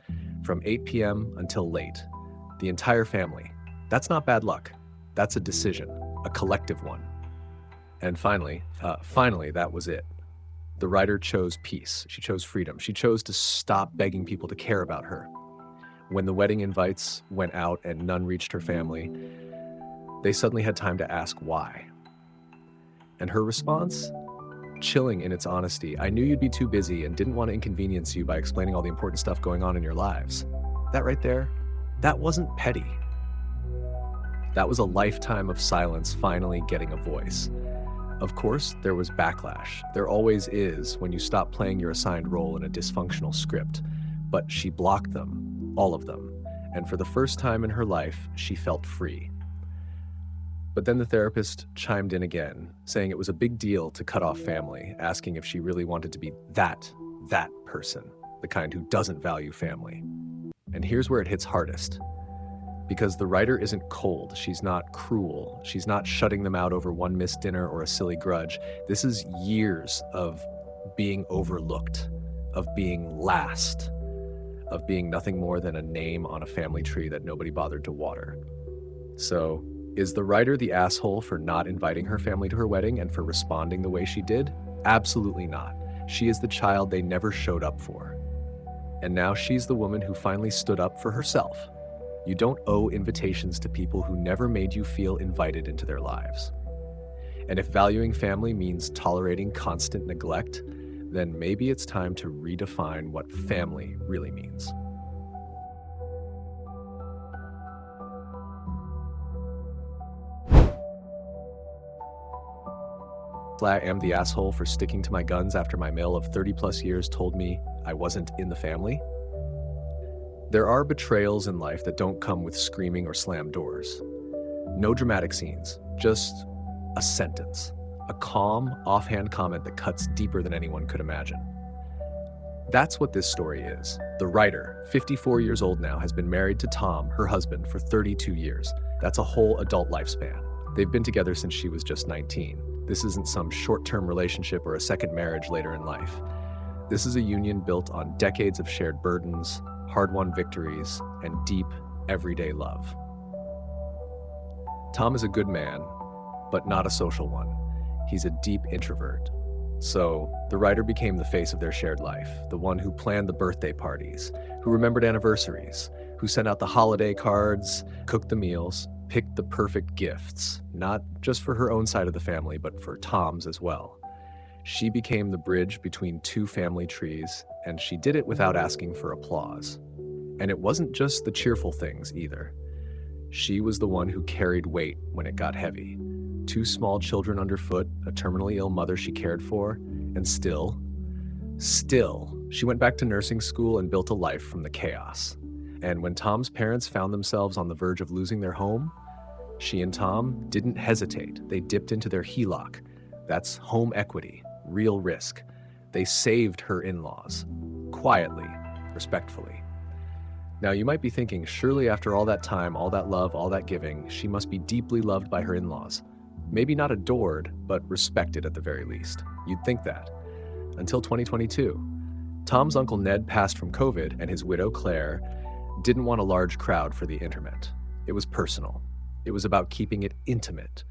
from 8 p.m. until late. The entire family. That's not bad luck. That's a decision, a collective one. And finally, that was it. The writer chose peace. She chose freedom. She chose to stop begging people to care about her. When the wedding invites went out and none reached her family, they suddenly had time to ask why. And her response? Chilling in its honesty. I knew you'd be too busy and didn't want to inconvenience you by explaining all the important stuff going on in your lives. That right there, that wasn't petty. That was a lifetime of silence finally getting a voice. Of course, there was backlash. There always is when you stop playing your assigned role in a dysfunctional script. But she blocked them, all of them. And for the first time in her life, she felt free. But then the therapist chimed in again, saying it was a big deal to cut off family, asking if she really wanted to be that person, the kind who doesn't value family. And here's where it hits hardest. Because the writer isn't cold, she's not cruel, she's not shutting them out over one missed dinner or a silly grudge. This is years of being overlooked, of being last, of being nothing more than a name on a family tree that nobody bothered to water. So, is the writer the asshole for not inviting her family to her wedding and for responding the way she did? Absolutely not. She is the child they never showed up for. And now she's the woman who finally stood up for herself. You don't owe invitations to people who never made you feel invited into their lives. And if valuing family means tolerating constant neglect, then maybe it's time to redefine what family really means. I am the asshole for sticking to my guns after my male of 30 plus years told me I wasn't in the family. There are betrayals in life that don't come with screaming or slammed doors. No dramatic scenes, just a sentence, a calm, offhand comment that cuts deeper than anyone could imagine. That's what this story is. The writer, 54 years old now, has been married to Tom, her husband, for 32 years. That's a whole adult lifespan. They've been together since she was just 19. This isn't some short-term relationship or a second marriage later in life. This is a union built on decades of shared burdens, hard-won victories, and deep, everyday love. Tom is a good man, but not a social one. He's a deep introvert. So, the writer became the face of their shared life, the one who planned the birthday parties, who remembered anniversaries, who sent out the holiday cards, cooked the meals, picked the perfect gifts, not just for her own side of the family, but for Tom's as well. She became the bridge between two family trees, and she did it without asking for applause. And it wasn't just the cheerful things either. She was the one who carried weight when it got heavy. 2 small children underfoot, a terminally ill mother she cared for, and still, she went back to nursing school and built a life from the chaos. And when Tom's parents found themselves on the verge of losing their home, she and Tom didn't hesitate. They dipped into their HELOC. That's home equity, real risk. They saved her in-laws, quietly, respectfully. Now you might be thinking, surely after all that time, all that love, all that giving, she must be deeply loved by her in-laws. Maybe not adored, but respected at the very least. You'd think that. Until 2022. Tom's Uncle Ned passed from COVID, and his widow, Claire, didn't want a large crowd for the interment. It was personal. It was about keeping it intimate.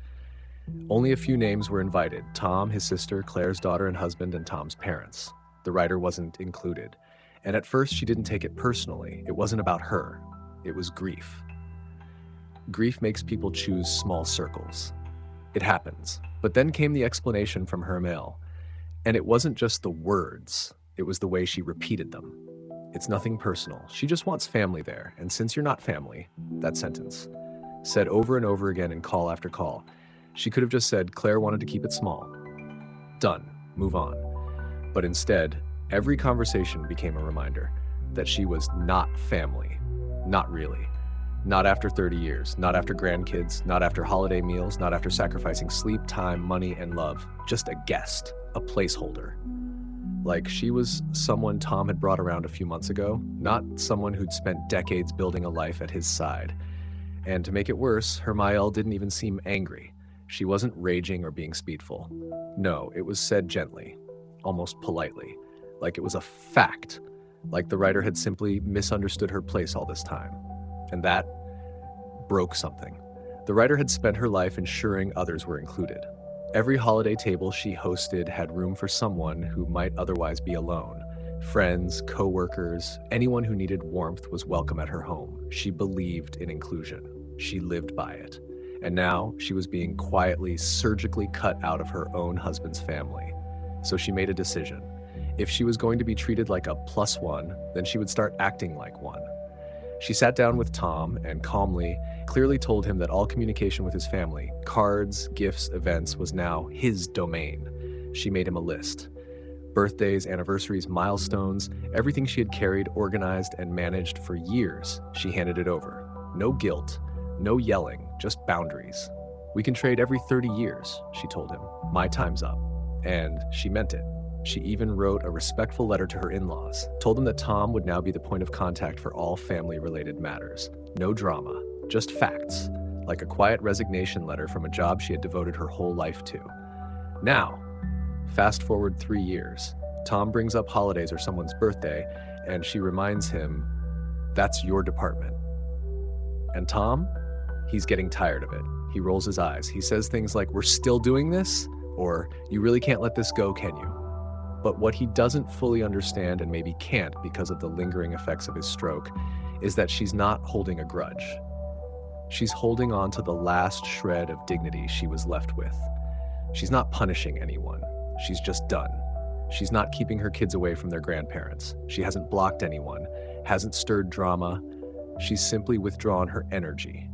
Only a few names were invited: Tom, his sister, Claire's daughter and husband, and Tom's parents. The writer wasn't included. And at first, she didn't take it personally. It wasn't about her. It was grief. Grief makes people choose small circles. It happens. But then came the explanation from her mail. And it wasn't just the words. It was the way she repeated them. It's nothing personal. She just wants family there. And since you're not family, that sentence, said over and over again in call after call, she could have just said Claire wanted to keep it small. Done. Move on. But instead, every conversation became a reminder that she was not family. Not really. Not after 30 years, not after grandkids, not after holiday meals, not after sacrificing sleep, time, money, and love. Just a guest, a placeholder. Like she was someone Tom had brought around a few months ago, not someone who'd spent decades building a life at his side. And to make it worse, her Mael didn't even seem angry. She wasn't raging or being spiteful. No, it was said gently, almost politely, like it was a fact, like the writer had simply misunderstood her place all this time. And that broke something. The writer had spent her life ensuring others were included. Every holiday table she hosted had room for someone who might otherwise be alone. Friends, co-workers, anyone who needed warmth was welcome at her home. She believed in inclusion. She lived by it. And now she was being quietly, surgically cut out of her own husband's family. So she made a decision. If she was going to be treated like a +1, then she would start acting like one. She sat down with Tom and calmly, clearly told him that all communication with his family, cards, gifts, events, was now his domain. She made him a list. Birthdays, anniversaries, milestones, everything she had carried, organized, and managed for years, she handed it over. No guilt, no yelling, just boundaries. We can trade every 30 years, she told him. My time's up. And she meant it. She even wrote a respectful letter to her in-laws, told them that Tom would now be the point of contact for all family-related matters. No drama, just facts, like a quiet resignation letter from a job she had devoted her whole life to. Now, fast forward 3 years, Tom brings up holidays or someone's birthday, and she reminds him, that's your department. And Tom, he's getting tired of it. He rolls his eyes. He says things like, we're still doing this? Or, you really can't let this go, can you? But what he doesn't fully understand, and maybe can't because of the lingering effects of his stroke, is that she's not holding a grudge. She's holding on to the last shred of dignity she was left with. She's not punishing anyone. She's just done. She's not keeping her kids away from their grandparents. She hasn't blocked anyone, hasn't stirred drama. She's simply withdrawn her energy,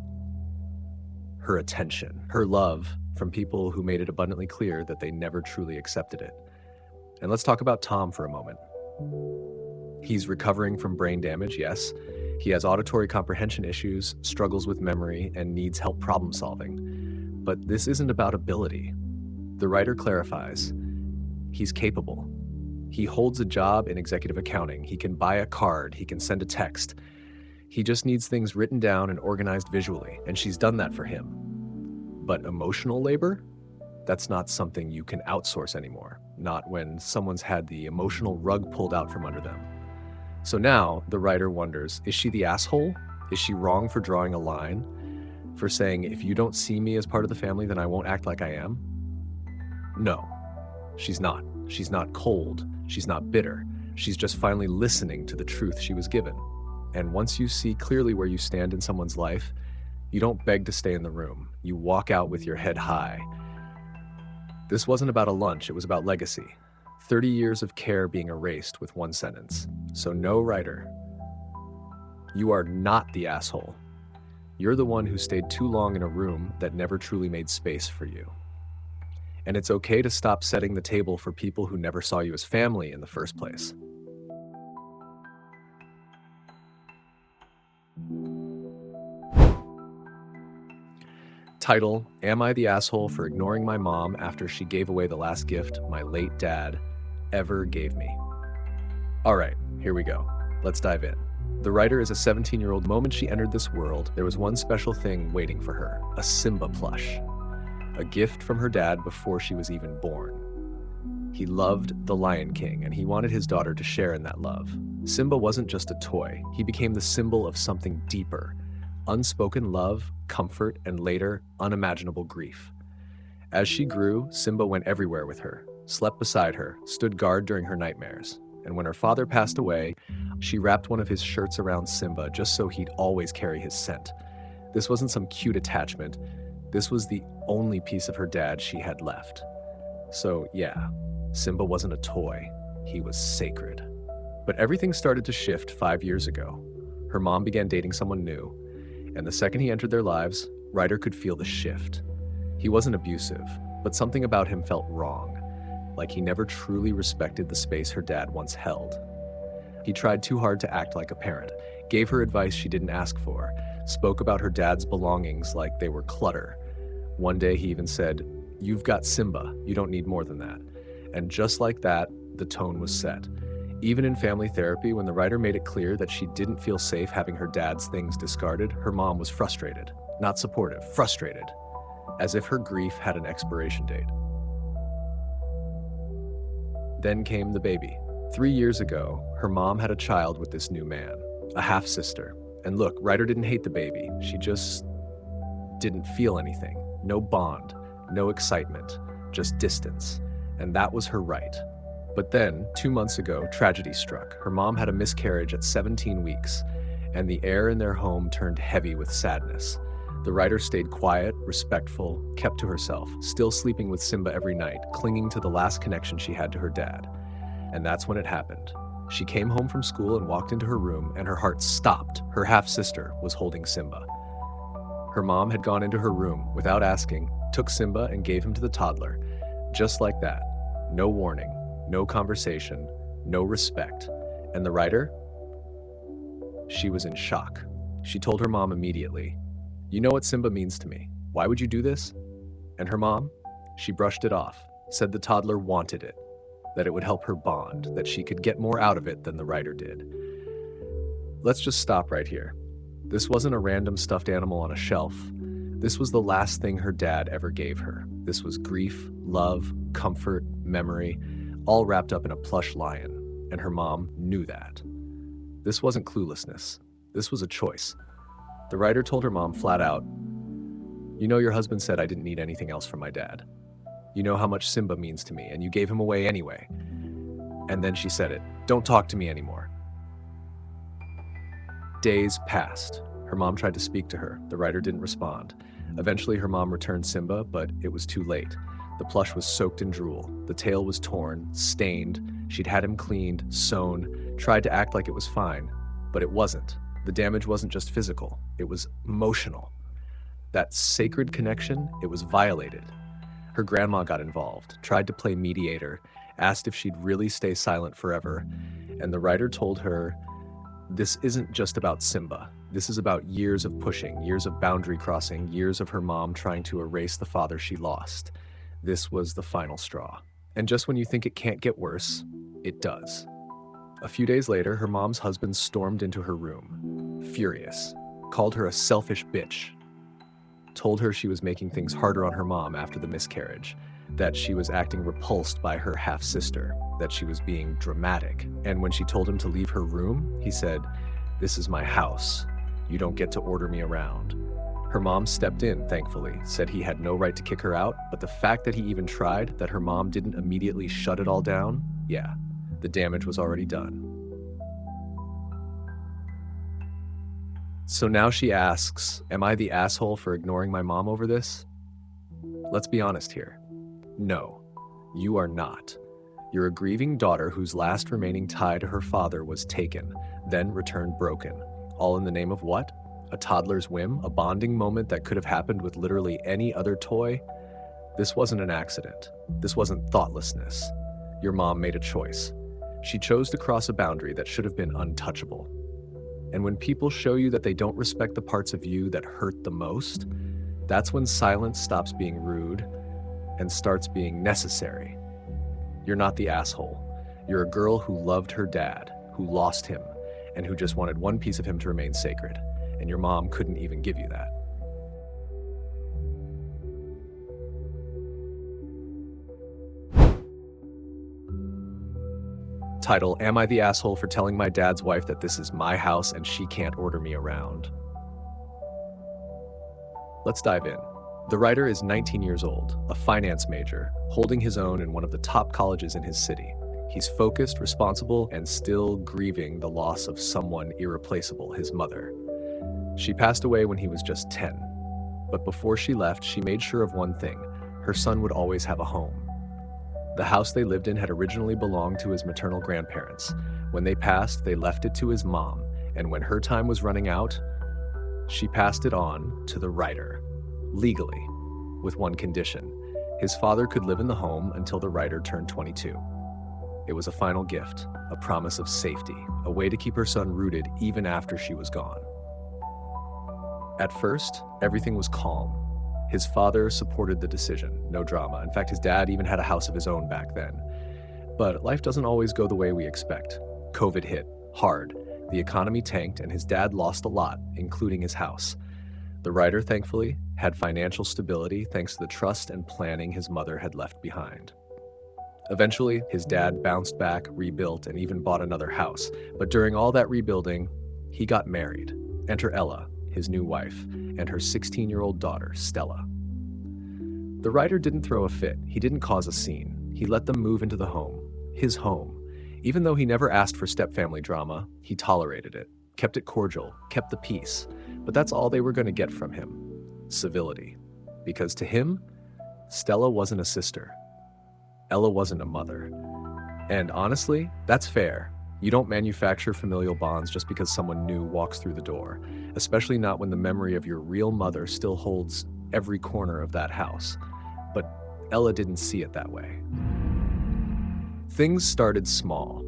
her attention, her love from people who made it abundantly clear that they never truly accepted it. And let's talk about Tom for a moment. He's recovering from brain damage, yes. He has auditory comprehension issues, struggles with memory, and needs help problem solving. But this isn't about ability. The writer clarifies, he's capable. He holds a job in executive accounting. He can buy a card. He can send a text. He just needs things written down and organized visually, and she's done that for him. But emotional labor? That's not something you can outsource anymore, not when someone's had the emotional rug pulled out from under them. So now the writer wonders, is she the asshole? Is she wrong for drawing a line? For saying, if you don't see me as part of the family, then I won't act like I am? No, she's not. She's not cold. She's not bitter. She's just finally listening to the truth she was given. And once you see clearly where you stand in someone's life, you don't beg to stay in the room. You walk out with your head high. This wasn't about a lunch, it was about legacy. 30 years of care being erased with one sentence. So no, writer, you are not the asshole. You're the one who stayed too long in a room that never truly made space for you. And it's okay to stop setting the table for people who never saw you as family in the first place. Title, Am I the Asshole for Ignoring My Mom After She Gave Away the Last Gift My Late Dad Ever Gave Me? All right, here we go. Let's dive in. The writer is a 17-year-old. The moment she entered this world, there was one special thing waiting for her, a Simba plush. A gift from her dad before she was even born. He loved the Lion King, and he wanted his daughter to share in that love. Simba wasn't just a toy. He became the symbol of something deeper. Unspoken love, comfort, and later, unimaginable grief. As she grew, Simba went everywhere with her, slept beside her, stood guard during her nightmares. And when her father passed away, she wrapped one of his shirts around Simba just so he'd always carry his scent. This wasn't some cute attachment. This was the only piece of her dad she had left. So yeah, Simba wasn't a toy. He was sacred. But everything started to shift 5 years ago. Her mom began dating someone new, and the second he entered their lives, Ryder could feel the shift. He wasn't abusive, but something about him felt wrong, like he never truly respected the space her dad once held. He tried too hard to act like a parent, gave her advice she didn't ask for, spoke about her dad's belongings like they were clutter. One day he even said, "You've got Simba, you don't need more than that." And just like that, the tone was set. Even in family therapy, when the writer made it clear that she didn't feel safe having her dad's things discarded, her mom was frustrated. Not supportive, frustrated. As if her grief had an expiration date. Then came the baby. 3 years ago, her mom had a child with this new man, a half-sister. And look, Ryder didn't hate the baby. She just didn't feel anything. No bond, no excitement, just distance. And that was her right. But then, 2 months ago, tragedy struck. Her mom had a miscarriage at 17 weeks, and the air in their home turned heavy with sadness. The writer stayed quiet, respectful, kept to herself, still sleeping with Simba every night, clinging to the last connection she had to her dad. And that's when it happened. She came home from school and walked into her room, and her heart stopped. Her half-sister was holding Simba. Her mom had gone into her room without asking, took Simba and gave him to the toddler. Just like that. No warning, no conversation, no respect. And the writer? She was in shock. She told her mom immediately, "You know what Simba means to me. Why would you do this?" And her mom? She brushed it off, said the toddler wanted it, that it would help her bond, that she could get more out of it than the writer did. Let's just stop right here. This wasn't a random stuffed animal on a shelf. This was the last thing her dad ever gave her. This was grief, love, comfort, memory, all wrapped up in a plush lion, and her mom knew that. This wasn't cluelessness. This was a choice. The writer told her mom flat out, "You know, your husband said I didn't need anything else from my dad. You know how much Simba means to me, and you gave him away anyway." And then she said it, "Don't talk to me anymore." Days passed. Her mom tried to speak to her. The writer didn't respond. Eventually, her mom returned Simba, but it was too late. The plush was soaked in drool. The tail was torn, stained. She'd had him cleaned, sewn, tried to act like it was fine, but it wasn't. The damage wasn't just physical, it was emotional. That sacred connection, it was violated. Her grandma got involved, tried to play mediator, asked if she'd really stay silent forever, and the writer told her, this isn't just about Simba. This is about years of pushing, years of boundary crossing, years of her mom trying to erase the father she lost. This was the final straw. And just when you think it can't get worse, it does. A few days later, her mom's husband stormed into her room, furious, called her a selfish bitch, told her she was making things harder on her mom after the miscarriage, that she was acting repulsed by her half-sister, that she was being dramatic. And when she told him to leave her room, he said, "This is my house. You don't get to order me around." Her mom stepped in, thankfully, said he had no right to kick her out, but the fact that he even tried, that her mom didn't immediately shut it all down, yeah, the damage was already done. So now she asks, am I the asshole for ignoring my mom over this? Let's be honest here. No, you are not. You're a grieving daughter whose last remaining tie to her father was taken, then returned broken. All in the name of what? A toddler's whim? A bonding moment that could have happened with literally any other toy? This wasn't an accident. This wasn't thoughtlessness. Your mom made a choice. She chose to cross a boundary that should have been untouchable. And when people show you that they don't respect the parts of you that hurt the most, that's when silence stops being rude and starts being necessary. You're not the asshole. You're a girl who loved her dad, who lost him, and who just wanted one piece of him to remain sacred. And your mom couldn't even give you that. Title, Am I the Asshole for Telling My Dad's Wife That This Is My House and She Can't Order Me Around? Let's dive in. The writer is 19 years old, a finance major, holding his own in one of the top colleges in his city. He's focused, responsible, and still grieving the loss of someone irreplaceable, his mother. She passed away when he was just 10. But before she left, she made sure of one thing: her son would always have a home. The house they lived in had originally belonged to his maternal grandparents. When they passed, they left it to his mom, and when her time was running out, she passed it on to the writer, legally, with one condition: his father could live in the home until the writer turned 22. It was a final gift, a promise of safety, a way to keep her son rooted even after she was gone. At first, everything was calm. His father supported the decision, no drama. In fact, his dad even had a house of his own back then. But life doesn't always go the way we expect. COVID hit, hard. The economy tanked, and his dad lost a lot, including his house. The writer, thankfully, had financial stability thanks to the trust and planning his mother had left behind. Eventually, his dad bounced back, rebuilt, and even bought another house. But during all that rebuilding, he got married. Enter Ella, his new wife, and her 16-year-old daughter, Stella. The writer didn't throw a fit. He didn't cause a scene. He let them move into the home, his home. Even though he never asked for stepfamily drama, he tolerated it, kept it cordial, kept the peace. But that's all they were going to get from him: civility. Because to him, Stella wasn't a sister. Ella wasn't a mother. And honestly, that's fair. You don't manufacture familial bonds just because someone new walks through the door, especially not when the memory of your real mother still holds every corner of that house. But Ella didn't see it that way. Things started small.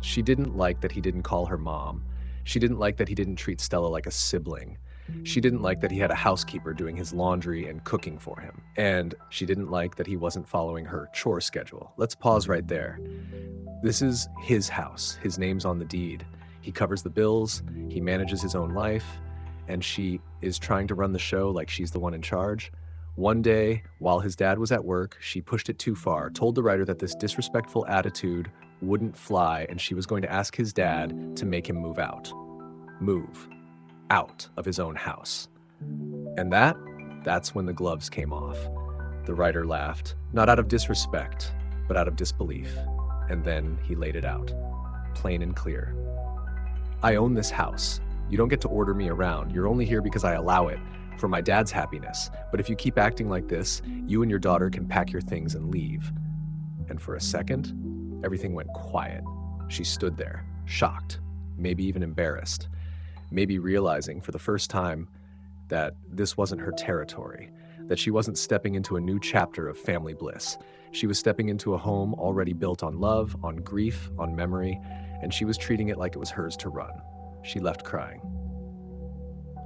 She didn't like that he didn't call her mom. She didn't like that he didn't treat Stella like a sibling. She didn't like that he had a housekeeper doing his laundry and cooking for him. And she didn't like that he wasn't following her chore schedule. Let's pause right there. This is his house. His name's on the deed. He covers the bills, he manages his own life, and she is trying to run the show like she's the one in charge. One day, while his dad was at work, she pushed it too far, told the writer that this disrespectful attitude wouldn't fly, and she was going to ask his dad to make him move out. Move out of his own house. And that's when the gloves came off. The writer laughed, not out of disrespect, but out of disbelief. And then he laid it out, plain and clear. I own this house. You don't get to order me around. You're only here because I allow it, for my dad's happiness. But if you keep acting like this, you and your daughter can pack your things and leave. And for a second, everything went quiet. She stood there, shocked, maybe even embarrassed, maybe realizing for the first time that this wasn't her territory. that she wasn't stepping into a new chapter of family bliss. She was stepping into a home already built on love, on grief, on memory, and she was treating it like it was hers to run. She left crying.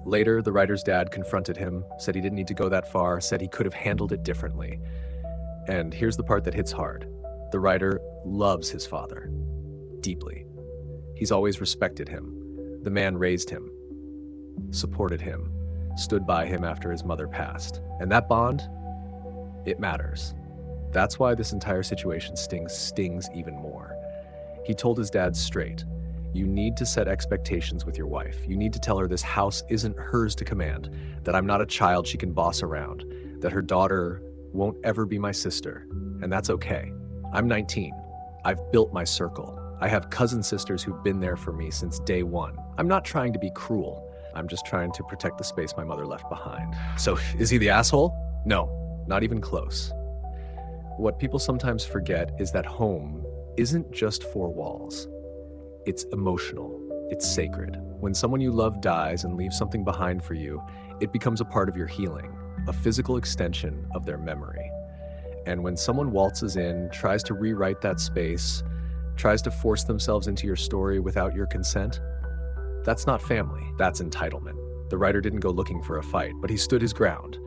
Later, the writer's dad confronted him, said he didn't need to go that far, said he could have handled it differently. And here's the part that hits hard. The writer loves his father deeply. He's always respected him. The man raised him, supported him, stood by him after his mother passed. And that bond, it matters. That's why this entire situation stings even more. He told his dad straight, you need to set expectations with your wife. You need to tell her this house isn't hers to command, that I'm not a child she can boss around, that her daughter won't ever be my sister, and that's okay. I'm 19. I've built my circle. I have cousin sisters who've been there for me since day one. I'm not trying to be cruel. I'm just trying to protect the space my mother left behind. So, is he the asshole? No, not even close. What people sometimes forget is that home isn't just four walls. It's emotional. It's sacred. When someone you love dies and leaves something behind for you, it becomes a part of your healing, a physical extension of their memory. And when someone waltzes in, tries to rewrite that space, tries to force themselves into your story without your consent, that's not family, that's entitlement. The writer didn't go looking for a fight, but he stood his ground.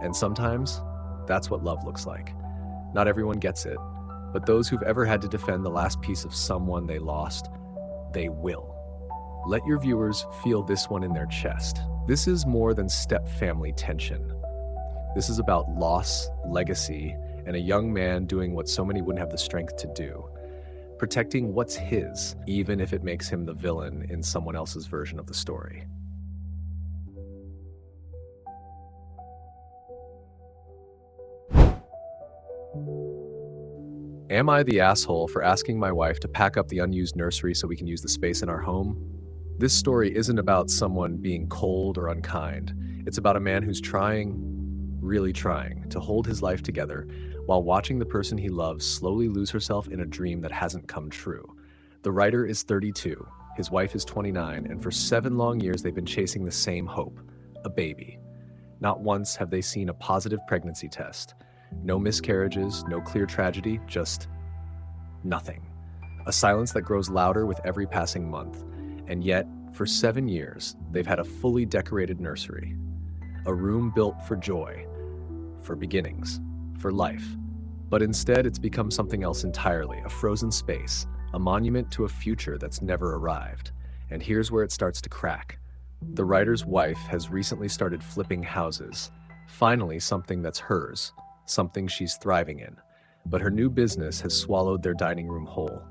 And sometimes, that's what love looks like. Not everyone gets it, but those who've ever had to defend the last piece of someone they lost, they will. Let your viewers feel this one in their chest. This is more than step-family tension. This is about loss, legacy, and a young man doing what so many wouldn't have the strength to do. Protecting what's his, even if it makes him the villain in someone else's version of the story. Am I the asshole for asking my wife to pack up the unused nursery so we can use the space in our home? This story isn't about someone being cold or unkind. It's about a man who's trying, really trying, to hold his life together while watching the person he loves slowly lose herself in a dream that hasn't come true. The writer is 32, his wife is 29, and for 7 long years they've been chasing the same hope, a baby. Not once have they seen a positive pregnancy test. No miscarriages, no clear tragedy, just nothing. A silence that grows louder with every passing month. And yet, for 7 years, they've had a fully decorated nursery. A room built for joy, for beginnings, for life. But instead, it's become something else entirely, a frozen space, a monument to a future that's never arrived. And here's where it starts to crack. The writer's wife has recently started flipping houses. Finally, something that's hers. Something she's thriving in. But her new business has swallowed their dining room whole.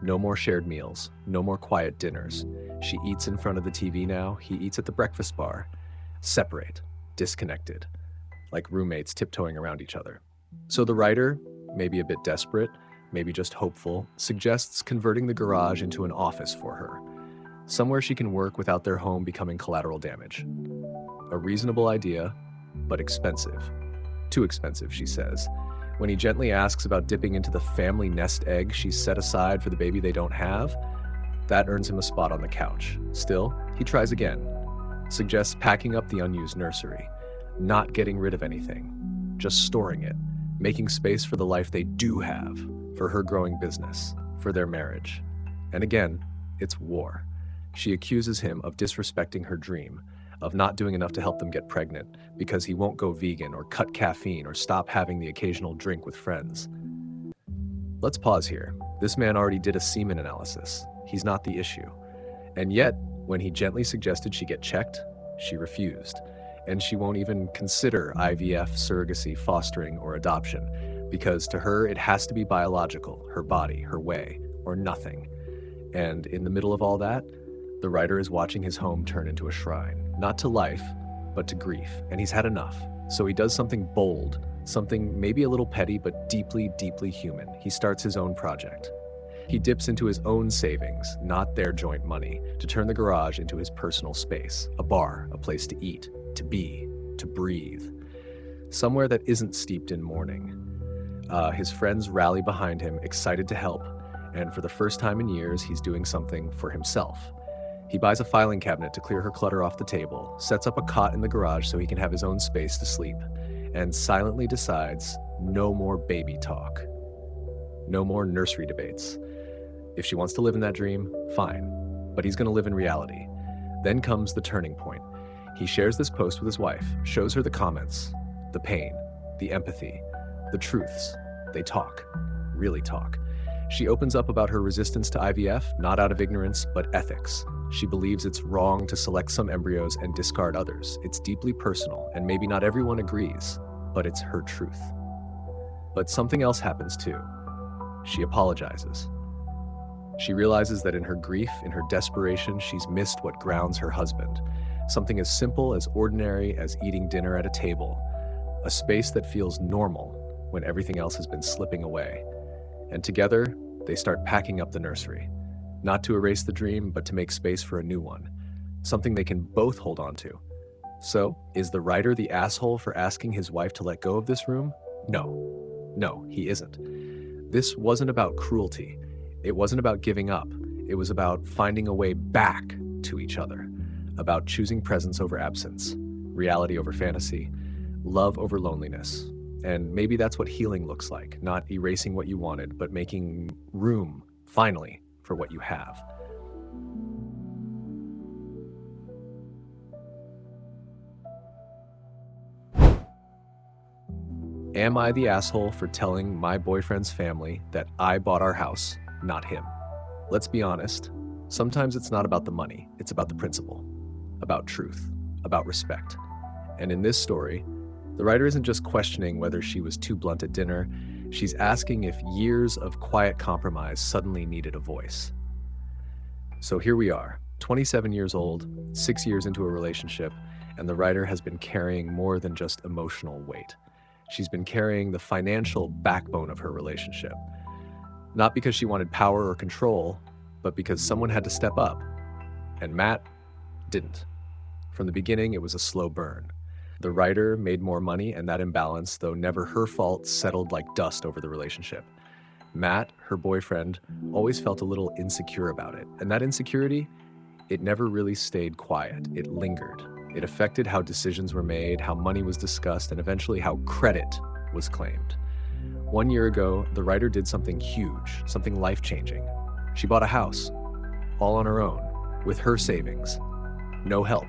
No more shared meals, no more quiet dinners. She eats in front of the TV now, he eats at the breakfast bar. Separate, disconnected, like roommates tiptoeing around each other. So the writer, maybe a bit desperate, maybe just hopeful, suggests converting the garage into an office for her. Somewhere she can work without their home becoming collateral damage. A reasonable idea, but expensive. Too expensive, she says. When he gently asks about dipping into the family nest egg she's set aside for the baby they don't have, that earns him a spot on the couch. Still, he tries again. Suggests packing up the unused nursery, not getting rid of anything, just storing it, making space for the life they do have, for her growing business, for their marriage. And again, it's war. She accuses him of disrespecting her dream, of not doing enough to help them get pregnant because he won't go vegan or cut caffeine or stop having the occasional drink with friends. Let's pause here. This man already did a semen analysis. He's not the issue. And yet, when he gently suggested she get checked, she refused. And she won't even consider IVF, surrogacy, fostering, or adoption, because to her it has to be biological, her body, her way, or nothing. And in the middle of all that, the writer is watching his home turn into a shrine, not to life, but to grief, and he's had enough. So he does something bold, something maybe a little petty, but deeply, deeply human. He starts his own project. He dips into his own savings, not their joint money, to turn the garage into his personal space, a bar, a place to eat, to be, to breathe. Somewhere that isn't steeped in mourning. His friends rally behind him, excited to help, and for the first time in years, he's doing something for himself. He buys a filing cabinet to clear her clutter off the table, sets up a cot in the garage so he can have his own space to sleep, and silently decides no more baby talk, no more nursery debates. If she wants to live in that dream, fine, but he's going to live in reality. Then comes the turning point. He shares this post with his wife, shows her the comments, the pain, the empathy, the truths. They talk, really talk. She opens up about her resistance to IVF, not out of ignorance, but ethics. She believes it's wrong to select some embryos and discard others. It's deeply personal, and maybe not everyone agrees, but it's her truth. But something else happens too. She apologizes. She realizes that in her grief, in her desperation, she's missed what grounds her husband. Something as simple, as ordinary as eating dinner at a table. A space that feels normal when everything else has been slipping away. And together, they start packing up the nursery. Not to erase the dream, but to make space for a new one. Something they can both hold on to. So, is the writer the asshole for asking his wife to let go of this room? No, he isn't. This wasn't about cruelty. It wasn't about giving up. It was about finding a way back to each other. About choosing presence over absence, reality over fantasy, love over loneliness. And maybe that's what healing looks like, not erasing what you wanted, but making room, finally, for what you have. Am I the asshole for telling my boyfriend's family that I bought our house, not him? Let's be honest, sometimes it's not about the money, it's about the principle, about truth, about respect. And in this story, the writer isn't just questioning whether she was too blunt at dinner, she's asking if years of quiet compromise suddenly needed a voice. So here we are, 27 years old, 6 years into a relationship, and the writer has been carrying more than just emotional weight. She's been carrying the financial backbone of her relationship. Not because she wanted power or control, but because someone had to step up. And Matt didn't. From the beginning, it was a slow burn. The writer made more money, and that imbalance, though never her fault, settled like dust over the relationship. Matt, her boyfriend, always felt a little insecure about it. And that insecurity, it never really stayed quiet. It lingered. It affected how decisions were made, how money was discussed, and eventually how credit was claimed. 1 year ago, the writer did something huge, something life-changing. She bought a house, all on her own, with her savings. No help.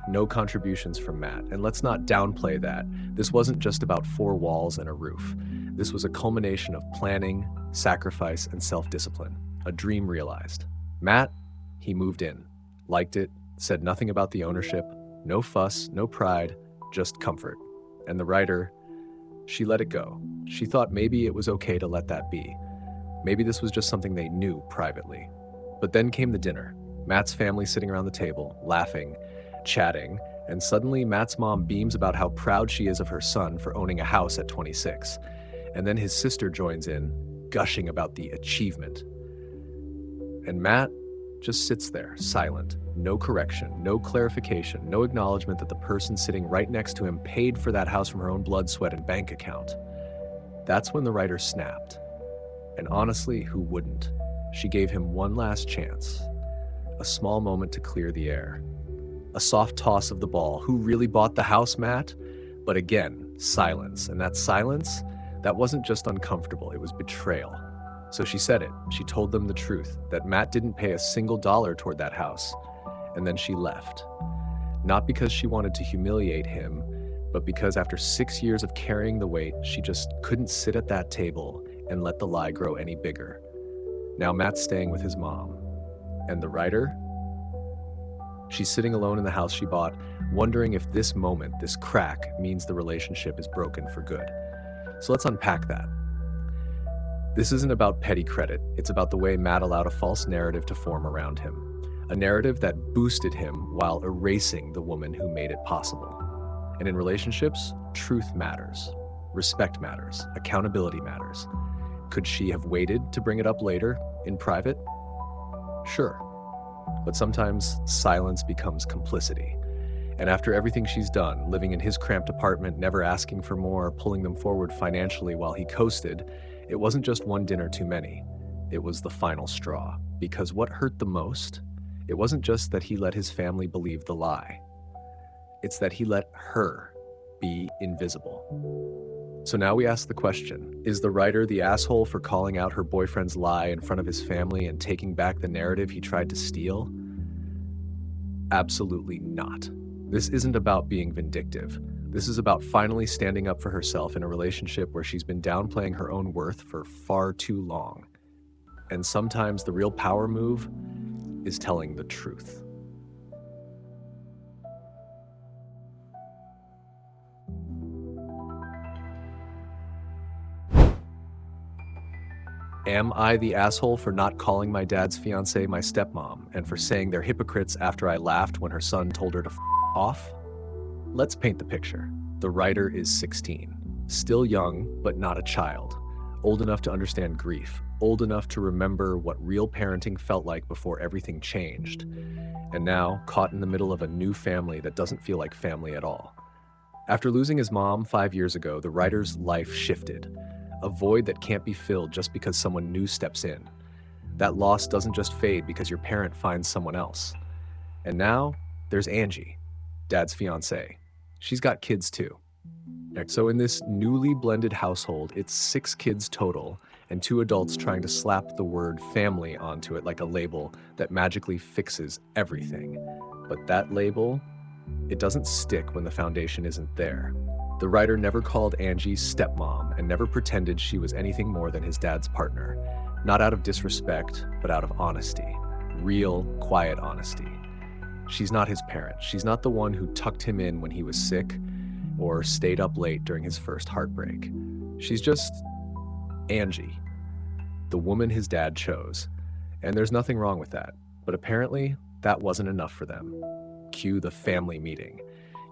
No contributions from Matt. And let's not downplay that. This wasn't just about 4 walls and a roof. This was a culmination of planning, sacrifice, and self-discipline. A dream realized. Matt, he moved in, liked it, said nothing about the ownership, no fuss, no pride, just comfort. And the writer, she let it go. She thought maybe it was okay to let that be. Maybe this was just something they knew privately. But then came the dinner. Matt's family sitting around the table, laughing, chatting, and suddenly Matt's mom beams about how proud she is of her son for owning a house at 26. And then his sister joins in, gushing about the achievement. And Matt just sits there, silent, no correction, no clarification, no acknowledgement that the person sitting right next to him paid for that house from her own blood, sweat, and bank account. That's when the writer snapped. And honestly, who wouldn't? She gave him one last chance. A small moment to clear the air. A soft toss of the ball. Who really bought the house, Matt? But again, silence. And that silence, that wasn't just uncomfortable, it was betrayal. So she said it. She told them the truth, that Matt didn't pay a single dollar toward that house. And then she left. Not because she wanted to humiliate him, but because after 6 years of carrying the weight, she just couldn't sit at that table and let the lie grow any bigger. Now Matt's staying with his mom. And the writer? She's sitting alone in the house she bought, wondering if this moment, this crack, means the relationship is broken for good. So let's unpack that. This isn't about petty credit. It's about the way Matt allowed a false narrative to form around him. A narrative that boosted him while erasing the woman who made it possible. And in relationships, truth matters. Respect matters. Accountability matters. Could she have waited to bring it up later, in private? Sure. But sometimes silence becomes complicity. And after everything she's done, living in his cramped apartment, never asking for more, pulling them forward financially while he coasted, it wasn't just one dinner too many. It was the final straw. Because what hurt the most, it wasn't just that he let his family believe the lie. It's that he let her be invisible. So now we ask the question, is the writer the asshole for calling out her boyfriend's lie in front of his family and taking back the narrative he tried to steal? Absolutely not. This isn't about being vindictive. This is about finally standing up for herself in a relationship where she's been downplaying her own worth for far too long. And sometimes the real power move is telling the truth. Am I the asshole for not calling my dad's fiancée my stepmom and for saying they're hypocrites after I laughed when her son told her to f off? Let's paint the picture. The writer is 16, still young, but not a child, old enough to understand grief, old enough to remember what real parenting felt like before everything changed, and now caught in the middle of a new family that doesn't feel like family at all. After losing his mom 5 years ago, the writer's life shifted. A void that can't be filled just because someone new steps in. That loss doesn't just fade because your parent finds someone else. And now, there's Angie, dad's fiancée. She's got kids too. So in this newly blended household, it's 6 kids total, and 2 adults trying to slap the word family onto it like a label that magically fixes everything. But that label, it doesn't stick when the foundation isn't there. The writer never called Angie stepmom and never pretended she was anything more than his dad's partner. Not out of disrespect, but out of honesty. Real, quiet honesty. She's not his parent. She's not the one who tucked him in when he was sick or stayed up late during his first heartbreak. She's just Angie, the woman his dad chose. And there's nothing wrong with that. But apparently, that wasn't enough for them. Cue the family meeting.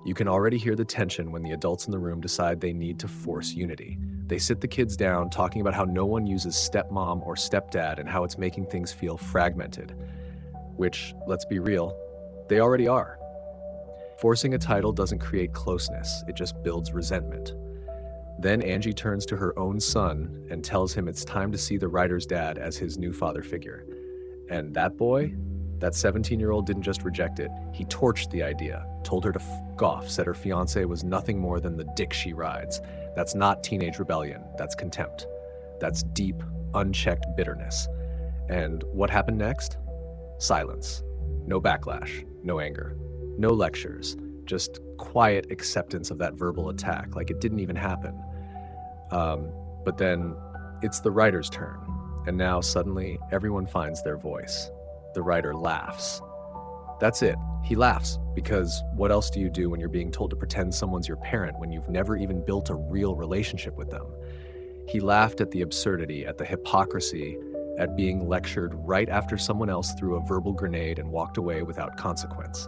You can already hear the tension when the adults in the room decide they need to force unity. They sit the kids down, talking about how no one uses stepmom or stepdad and how it's making things feel fragmented. Which, let's be real, they already are. Forcing a title doesn't create closeness, it just builds resentment. Then Angie turns to her own son and tells him it's time to see the writer's dad as his new father figure. And that boy, that 17-year-old didn't just reject it, he torched the idea, told her to f off, said her fiancé was nothing more than the dick she rides. That's not teenage rebellion, that's contempt. That's deep, unchecked bitterness. And what happened next? Silence. No backlash, no anger, no lectures, just quiet acceptance of that verbal attack, like it didn't even happen. But then it's the writer's turn, and now suddenly everyone finds their voice. The writer laughs. That's it. He laughs, because what else do you do when you're being told to pretend someone's your parent when you've never even built a real relationship with them? He laughed at the absurdity, at the hypocrisy, at being lectured right after someone else threw a verbal grenade and walked away without consequence.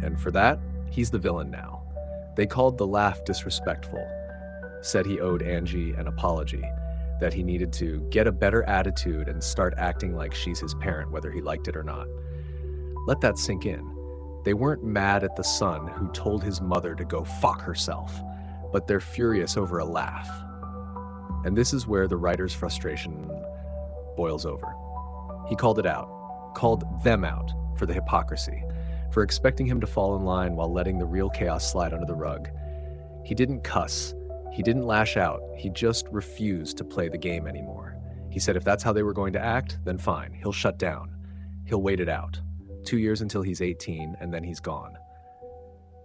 And for that, he's the villain now. They called the laugh disrespectful, said he owed Angie an apology, that he needed to get a better attitude and start acting like she's his parent, whether he liked it or not. Let that sink in. They weren't mad at the son who told his mother to go fuck herself, but they're furious over a laugh. And this is where the writer's frustration boils over. He called it out, called them out for the hypocrisy, for expecting him to fall in line while letting the real chaos slide under the rug. He didn't cuss. He didn't lash out, he just refused to play the game anymore. He said if that's how they were going to act, then fine, he'll shut down. He'll wait it out. 2 years until he's 18, and then he's gone.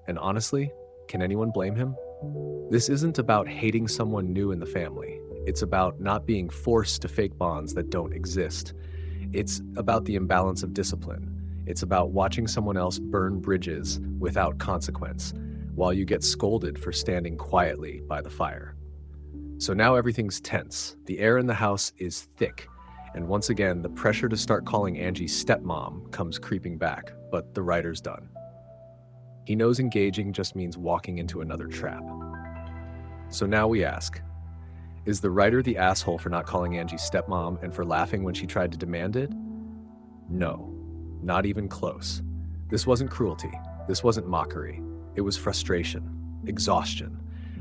And honestly, can anyone blame him? This isn't about hating someone new in the family. It's about not being forced to fake bonds that don't exist. It's about the imbalance of discipline. It's about watching someone else burn bridges without consequence, while you get scolded for standing quietly by the fire. So now everything's tense. The air in the house is thick. And once again, the pressure to start calling Angie stepmom comes creeping back, but the writer's done. He knows engaging just means walking into another trap. So now we ask, is the writer the asshole for not calling Angie stepmom and for laughing when she tried to demand it? No, not even close. This wasn't cruelty. This wasn't mockery. It was frustration, exhaustion,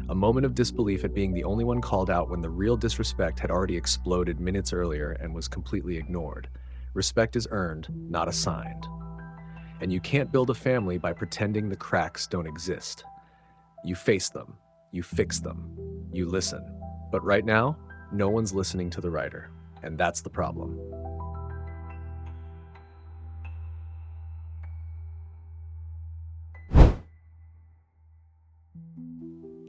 a moment of disbelief at being the only one called out when the real disrespect had already exploded minutes earlier and was completely ignored. Respect is earned, not assigned. And you can't build a family by pretending the cracks don't exist. You face them, You fix them. You listen. But right now, no one's listening to the writer, and that's the problem.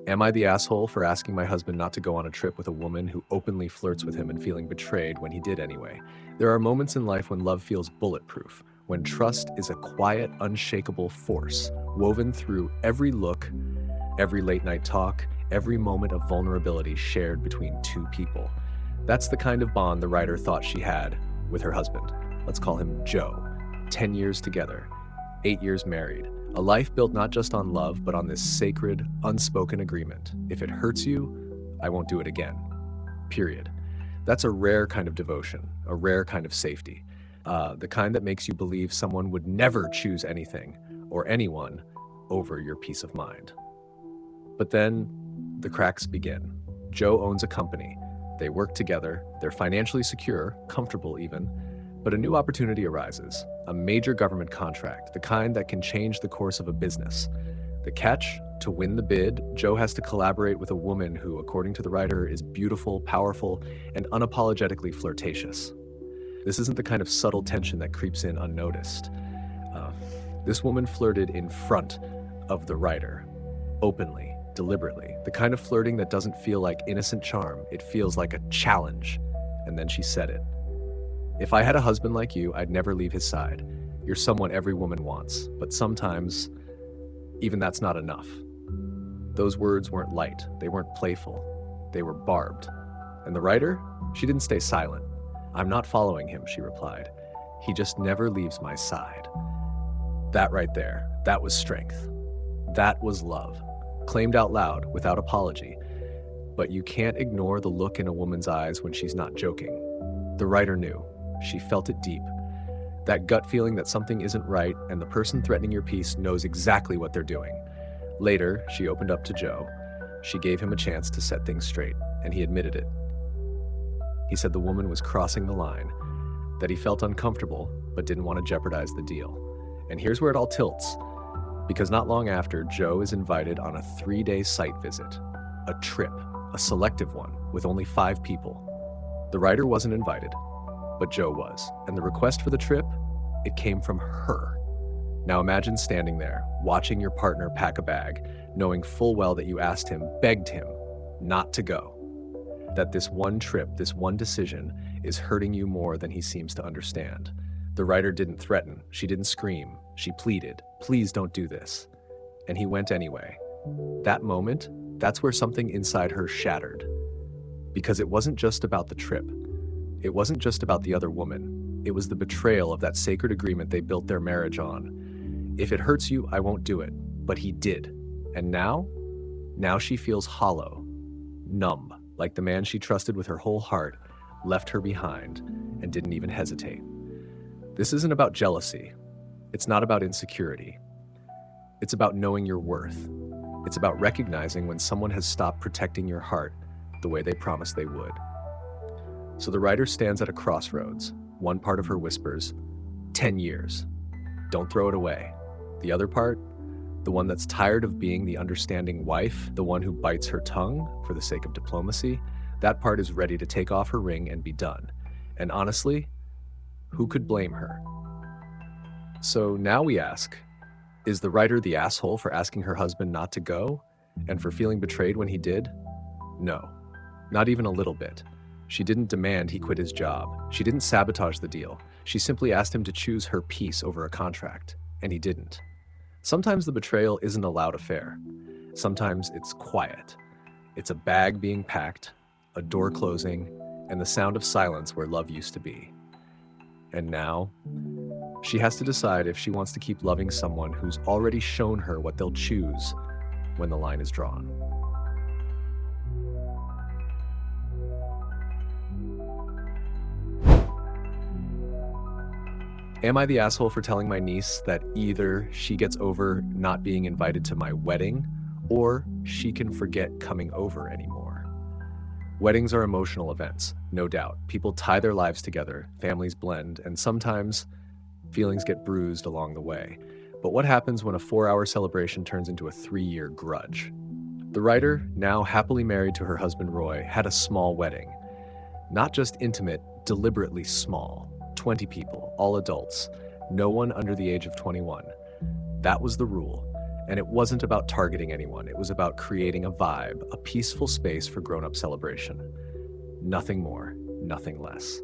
Am I the asshole for asking my husband not to go on a trip with a woman who openly flirts with him and feeling betrayed when he did anyway? There are moments in life when love feels bulletproof, when trust is a quiet, unshakable force, woven through every look, every late-night talk, every moment of vulnerability shared between two people. That's the kind of bond the writer thought she had with her husband. Let's call him Joe. 10 years together, 8 years married. A life built not just on love, but on this sacred, unspoken agreement. If it hurts you, I won't do it again. Period. That's a rare kind of devotion, a rare kind of safety. The kind that makes you believe someone would never choose anything or anyone over your peace of mind. But then the cracks begin. Joe owns a company. They work together. They're financially secure, comfortable even. But a new opportunity arises, a major government contract, the kind that can change the course of a business. The catch, to win the bid, Joe has to collaborate with a woman who, according to the writer, is beautiful, powerful, and unapologetically flirtatious. This isn't the kind of subtle tension that creeps in unnoticed. This woman flirted in front of the writer, openly, deliberately, the kind of flirting that doesn't feel like innocent charm, it feels like a challenge. And then she said it. If I had a husband like you, I'd never leave his side. You're someone every woman wants, but sometimes even that's not enough. Those words weren't light, they weren't playful, they were barbed. And the writer? She didn't stay silent. I'm not following him, she replied. He just never leaves my side. That right there, that was strength. That was love, claimed out loud, without apology. But you can't ignore the look in a woman's eyes when she's not joking. The writer knew. She felt it deep. That gut feeling that something isn't right and the person threatening your peace knows exactly what they're doing. Later, she opened up to Joe. She gave him a chance to set things straight, and he admitted it. He said the woman was crossing the line, that he felt uncomfortable but didn't want to jeopardize the deal. And here's where it all tilts, because not long after, Joe is invited on a 3-day site visit, a trip, a selective one, with only 5 people. The writer wasn't invited, but Joe was, and the request for the trip, it came from her. Now imagine standing there, watching your partner pack a bag, knowing full well that you asked him, begged him, not to go. That this one trip, this one decision, is hurting you more than he seems to understand. The writer didn't threaten, she didn't scream, she pleaded, please don't do this. And he went anyway. That moment, that's where something inside her shattered. Because it wasn't just about the trip. It wasn't just about the other woman. It was the betrayal of that sacred agreement they built their marriage on. If it hurts you, I won't do it. But he did. And now she feels hollow, numb, like the man she trusted with her whole heart left her behind and didn't even hesitate. This isn't about jealousy. It's not about insecurity. It's about knowing your worth. It's about recognizing when someone has stopped protecting your heart the way they promised they would. So the writer stands at a crossroads. One part of her whispers, 10 years. Don't throw it away. The other part, the one that's tired of being the understanding wife, the one who bites her tongue for the sake of diplomacy, that part is ready to take off her ring and be done. And honestly, who could blame her? So now we ask, is the writer the asshole for asking her husband not to go and for feeling betrayed when he did? No, not even a little bit. She didn't demand he quit his job. She didn't sabotage the deal. She simply asked him to choose her peace over a contract, and he didn't. Sometimes the betrayal isn't a loud affair. Sometimes it's quiet. It's a bag being packed, a door closing, and the sound of silence where love used to be. And now, she has to decide if she wants to keep loving someone who's already shown her what they'll choose when the line is drawn. Am I the asshole for telling my niece that either she gets over not being invited to my wedding, or she can forget coming over anymore? Weddings are emotional events, no doubt. People tie their lives together, families blend, and sometimes feelings get bruised along the way. But what happens when a 4-hour celebration turns into a 3-year grudge? The writer, now happily married to her husband Roy, had a small wedding. Not just intimate, deliberately small. 20 people, all adults, no one under the age of 21. That was the rule. And it wasn't about targeting anyone, it was about creating a vibe, a peaceful space for grown-up celebration. Nothing more, nothing less.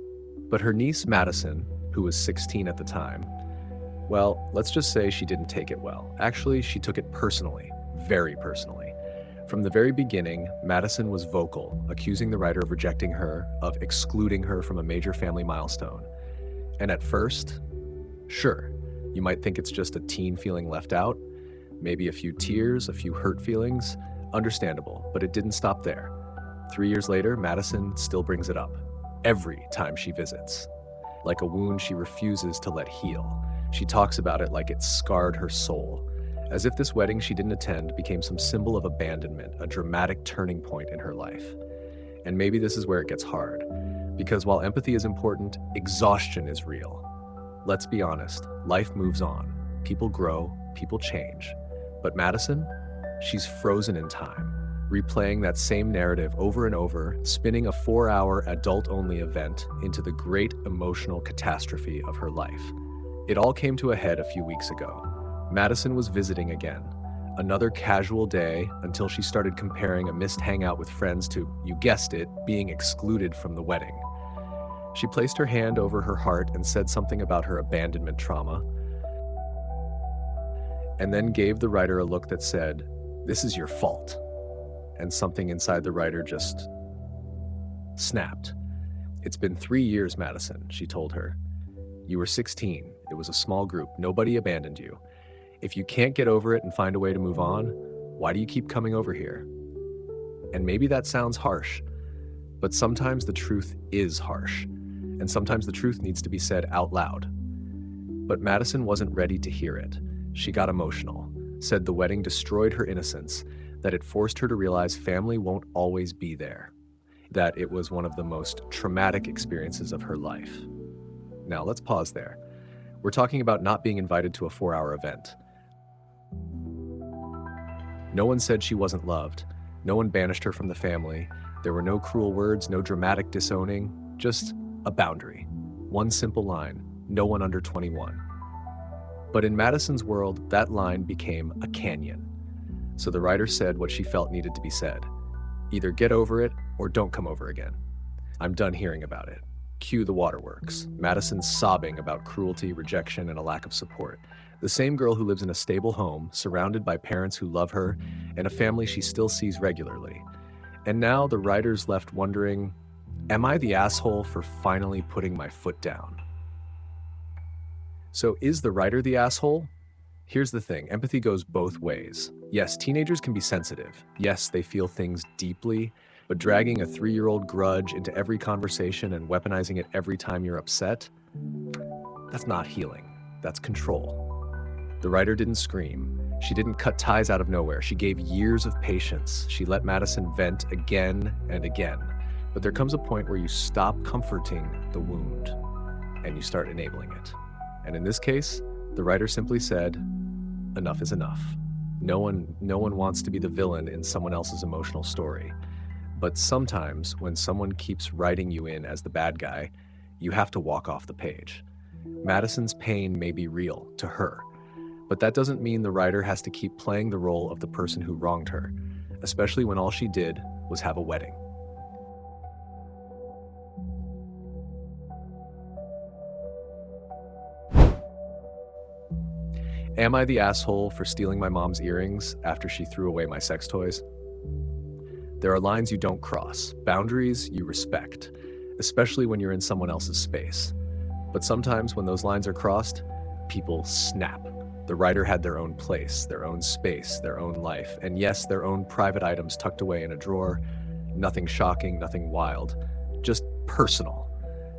But her niece Madison, who was 16 at the time, well, let's just say she didn't take it well. Actually, she took it personally, very personally. From the very beginning, Madison was vocal, accusing the writer of rejecting her, of excluding her from a major family milestone. And at first, sure, you might think it's just a teen feeling left out, maybe a few tears, a few hurt feelings, understandable, but it didn't stop there. 3 years later, Madison still brings it up, every time she visits. Like a wound she refuses to let heal. She talks about it like it scarred her soul, as if this wedding she didn't attend became some symbol of abandonment, a dramatic turning point in her life. And maybe this is where it gets hard, because while empathy is important, exhaustion is real. Let's be honest, life moves on. People grow, people change. But Madison, she's frozen in time, replaying that same narrative over and over, spinning a 4-hour adult-only event into the great emotional catastrophe of her life. It all came to a head a few weeks ago. Madison was visiting again. Another casual day until she started comparing a missed hangout with friends to, you guessed it, being excluded from the wedding. She placed her hand over her heart and said something about her abandonment trauma, and then gave the writer a look that said, "This is your fault." And something inside the writer just snapped. "It's been 3 years, Madison," she told her. "You were 16. It was a small group. Nobody abandoned you. If you can't get over it and find a way to move on, why do you keep coming over here?" And maybe that sounds harsh, but sometimes the truth is harsh, and sometimes the truth needs to be said out loud. But Madison wasn't ready to hear it. She got emotional, said the wedding destroyed her innocence, that it forced her to realize family won't always be there, that it was one of the most traumatic experiences of her life. Now let's pause there. We're talking about not being invited to a 4-hour event. No one said she wasn't loved. No one banished her from the family. There were no cruel words, no dramatic disowning, just a boundary. One simple line, no one under 21. But in Madison's world, that line became a canyon. So the writer said what she felt needed to be said. Either get over it or don't come over again. I'm done hearing about it. Cue the waterworks. Madison sobbing about cruelty, rejection, and a lack of support. The same girl who lives in a stable home, surrounded by parents who love her, and a family she still sees regularly. And now the writer's left wondering, am I the asshole for finally putting my foot down? So is the writer the asshole? Here's the thing, empathy goes both ways. Yes, teenagers can be sensitive. Yes, they feel things deeply, but dragging a 3-year-old grudge into every conversation and weaponizing it every time you're upset, that's not healing, that's control. The writer didn't scream. She didn't cut ties out of nowhere. She gave years of patience. She let Madison vent again and again. But there comes a point where you stop comforting the wound and you start enabling it. And in this case, the writer simply said, enough is enough. No one wants to be the villain in someone else's emotional story. But sometimes when someone keeps writing you in as the bad guy, you have to walk off the page. Madison's pain may be real to her, but that doesn't mean the writer has to keep playing the role of the person who wronged her, especially when all she did was have a wedding. Am I the asshole for stealing my mom's earrings after she threw away my sex toys? There are lines you don't cross, boundaries you respect, especially when you're in someone else's space. But sometimes when those lines are crossed, people snap. The writer had their own place, their own space, their own life, and yes, their own private items tucked away in a drawer. Nothing shocking, nothing wild, just personal.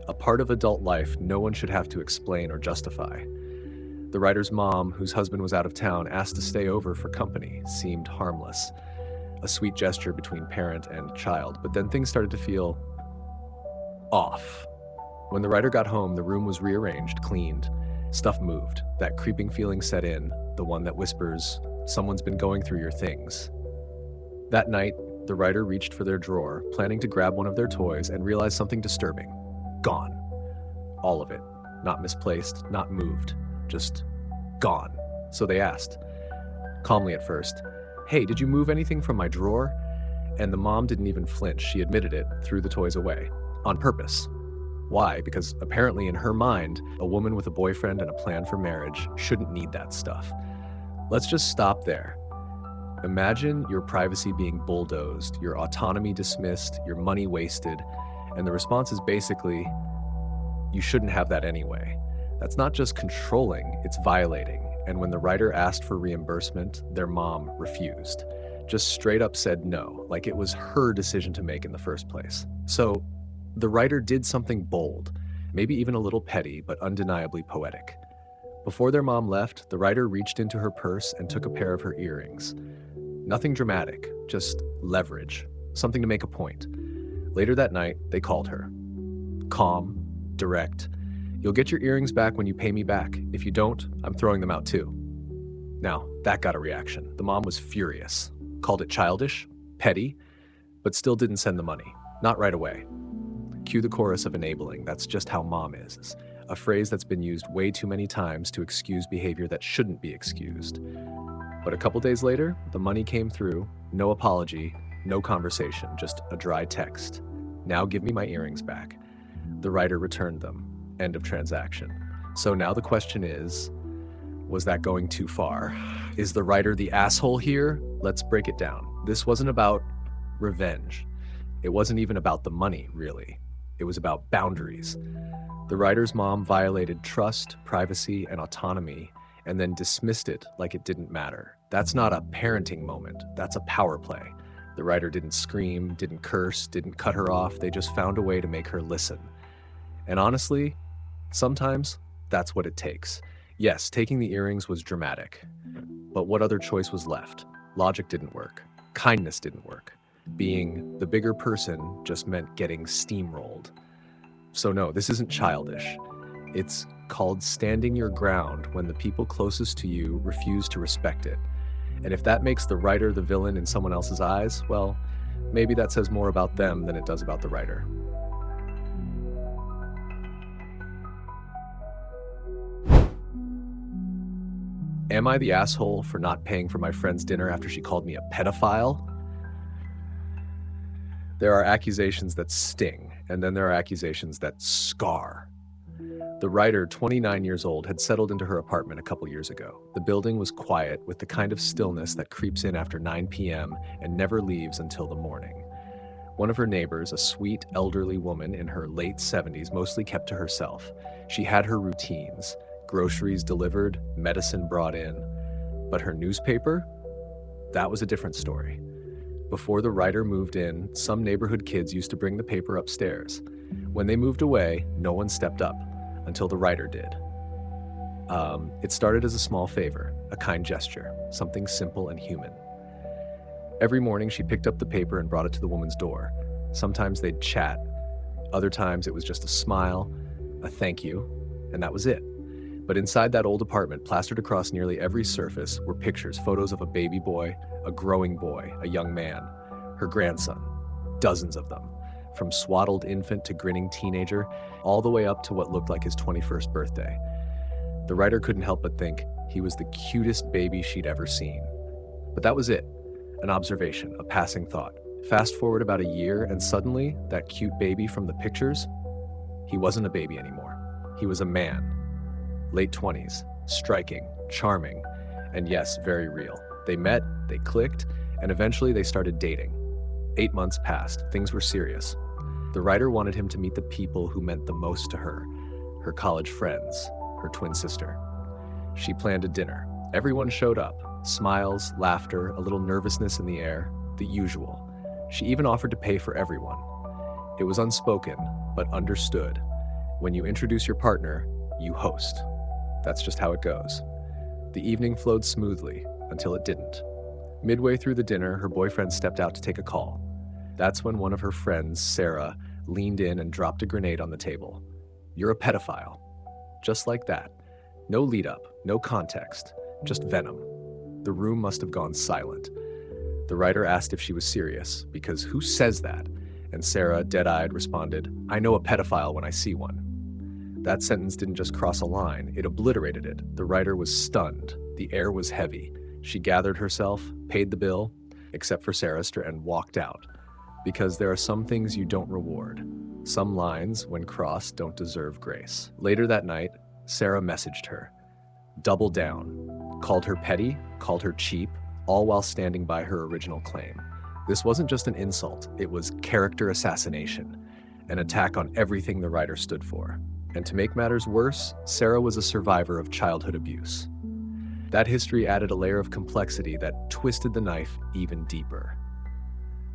A part of adult life no one should have to explain or justify. The writer's mom, whose husband was out of town, asked to stay over for company, seemed harmless. A sweet gesture between parent and child, but then things started to feel off. When the writer got home, the room was rearranged, cleaned, stuff moved. That creeping feeling set in, the one that whispers, someone's been going through your things. That night, the writer reached for their drawer, planning to grab one of their toys, and realized something disturbing. Gone. All of it. Not misplaced, not moved. Just gone. So they asked, calmly at first, "Hey, did you move anything from my drawer?" And the mom didn't even flinch. She admitted it, threw the toys away. On purpose. Why? Because apparently in her mind, a woman with a boyfriend and a plan for marriage shouldn't need that stuff. Let's just stop there. Imagine your privacy being bulldozed, your autonomy dismissed, your money wasted, and the response is basically, you shouldn't have that anyway. That's not just controlling, it's violating. And when the writer asked for reimbursement, their mom refused. Just straight up said no, like it was her decision to make in the first place. So the writer did something bold, maybe even a little petty, but undeniably poetic. Before their mom left, the writer reached into her purse and took a pair of her earrings. Nothing dramatic, just leverage, something to make a point. Later that night, they called her. Calm, direct. "You'll get your earrings back when you pay me back. If you don't, I'm throwing them out too." Now, that got a reaction. The mom was furious. Called it childish, petty, but still didn't send the money. Not right away. Cue the chorus of enabling. That's just how mom is. A phrase that's been used way too many times to excuse behavior that shouldn't be excused. But a couple days later, the money came through. No apology, no conversation, just a dry text. "Now give me my earrings back." The writer returned them. End of transaction. So now the question is, was that going too far? Is the writer the asshole here? Let's break it down. This wasn't about revenge. It wasn't even about the money, really. It was about boundaries. The writer's mom violated trust, privacy, and autonomy, and then dismissed it like it didn't matter. That's not a parenting moment. That's a power play. The writer didn't scream, didn't curse, didn't cut her off. They just found a way to make her listen. And honestly, sometimes that's what it takes. Yes, taking the earrings was dramatic, but what other choice was left? Logic didn't work. Kindness didn't work. Being the bigger person just meant getting steamrolled. So no, this isn't childish. It's called standing your ground when the people closest to you refuse to respect it. And if that makes the writer the villain in someone else's eyes, well, maybe that says more about them than it does about the writer. Am I the asshole for not paying for my friend's dinner after she called me a pedophile? There are accusations that sting, and then there are accusations that scar. The writer, 29 years old, had settled into her apartment a couple years ago. The building was quiet, with the kind of stillness that creeps in after 9 p.m. and never leaves until the morning. One of her neighbors, a sweet, elderly woman in her late 70s, mostly kept to herself. She had her routines. Groceries delivered, medicine brought in. But her newspaper? That was a different story. Before the writer moved in, some neighborhood kids used to bring the paper upstairs. When they moved away, no one stepped up, until the writer did. It started as a small favor, a kind gesture, something simple and human. Every morning she picked up the paper and brought it to the woman's door. Sometimes they'd chat. Other times it was just a smile, a thank you, and that was it. But inside that old apartment, plastered across nearly every surface, were pictures, photos of a baby boy, a growing boy, a young man, her grandson, dozens of them, from swaddled infant to grinning teenager, all the way up to what looked like his 21st birthday. The writer couldn't help but think he was the cutest baby she'd ever seen. But that was it, an observation, a passing thought. Fast forward about a year, and suddenly, that cute baby from the pictures, he wasn't a baby anymore. He was a man. Late 20s, striking, charming, and yes, very real. They met, they clicked, and eventually they started dating. 8 months passed, things were serious. The writer wanted him to meet the people who meant the most to her, her college friends, her twin sister. She planned a dinner. Everyone showed up, smiles, laughter, a little nervousness in the air, the usual. She even offered to pay for everyone. It was unspoken, but understood. When you introduce your partner, you host. That's just how it goes. The evening flowed smoothly until it didn't. Midway through the dinner, her boyfriend stepped out to take a call. That's when one of her friends, Sarah, leaned in and dropped a grenade on the table. "You're a pedophile." Just like that. No lead up, no context, just venom. The room must have gone silent. The writer asked if she was serious, because who says that? And Sarah, dead-eyed, responded, "I know a pedophile when I see one." That sentence didn't just cross a line, it obliterated it. The writer was stunned. The air was heavy. She gathered herself, paid the bill, except for Sarah's, and walked out. Because there are some things you don't reward. Some lines, when crossed, don't deserve grace. Later that night, Sarah messaged her. Doubled down. Called her petty, called her cheap, all while standing by her original claim. This wasn't just an insult, it was character assassination, an attack on everything the writer stood for. And to make matters worse, Sarah was a survivor of childhood abuse. That history added a layer of complexity that twisted the knife even deeper.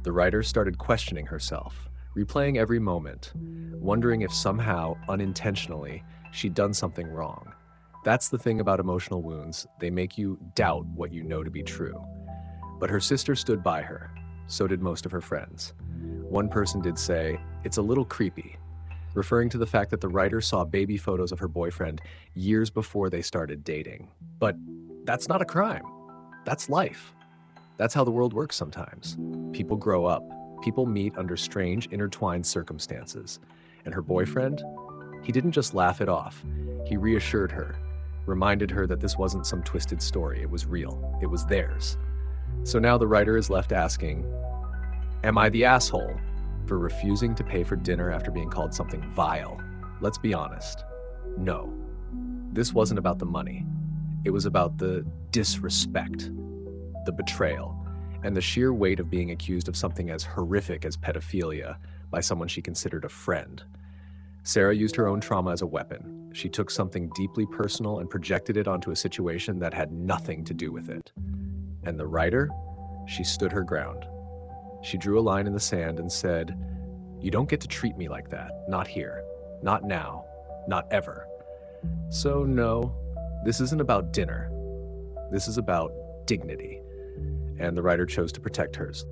The writer started questioning herself, replaying every moment, wondering if somehow, unintentionally, she'd done something wrong. That's the thing about emotional wounds, they make you doubt what you know to be true. But her sister stood by her. So did most of her friends. One person did say, "It's a little creepy," referring to the fact that the writer saw baby photos of her boyfriend years before they started dating. But that's not a crime. That's life. That's how the world works sometimes. People grow up. People meet under strange, intertwined circumstances. And her boyfriend? He didn't just laugh it off. He reassured her, reminded her that this wasn't some twisted story. It was real. It was theirs. So now the writer is left asking, am I the asshole for refusing to pay for dinner after being called something vile? Let's be honest. No. This wasn't about the money. It was about the disrespect, the betrayal, and the sheer weight of being accused of something as horrific as pedophilia by someone she considered a friend. Sarah used her own trauma as a weapon. She took something deeply personal and projected it onto a situation that had nothing to do with it. And the writer? She stood her ground. She drew a line in the sand and said, "You don't get to treat me like that. Not here. Not now. Not ever." So no, this isn't about dinner. This is about dignity. And the writer chose to protect hers.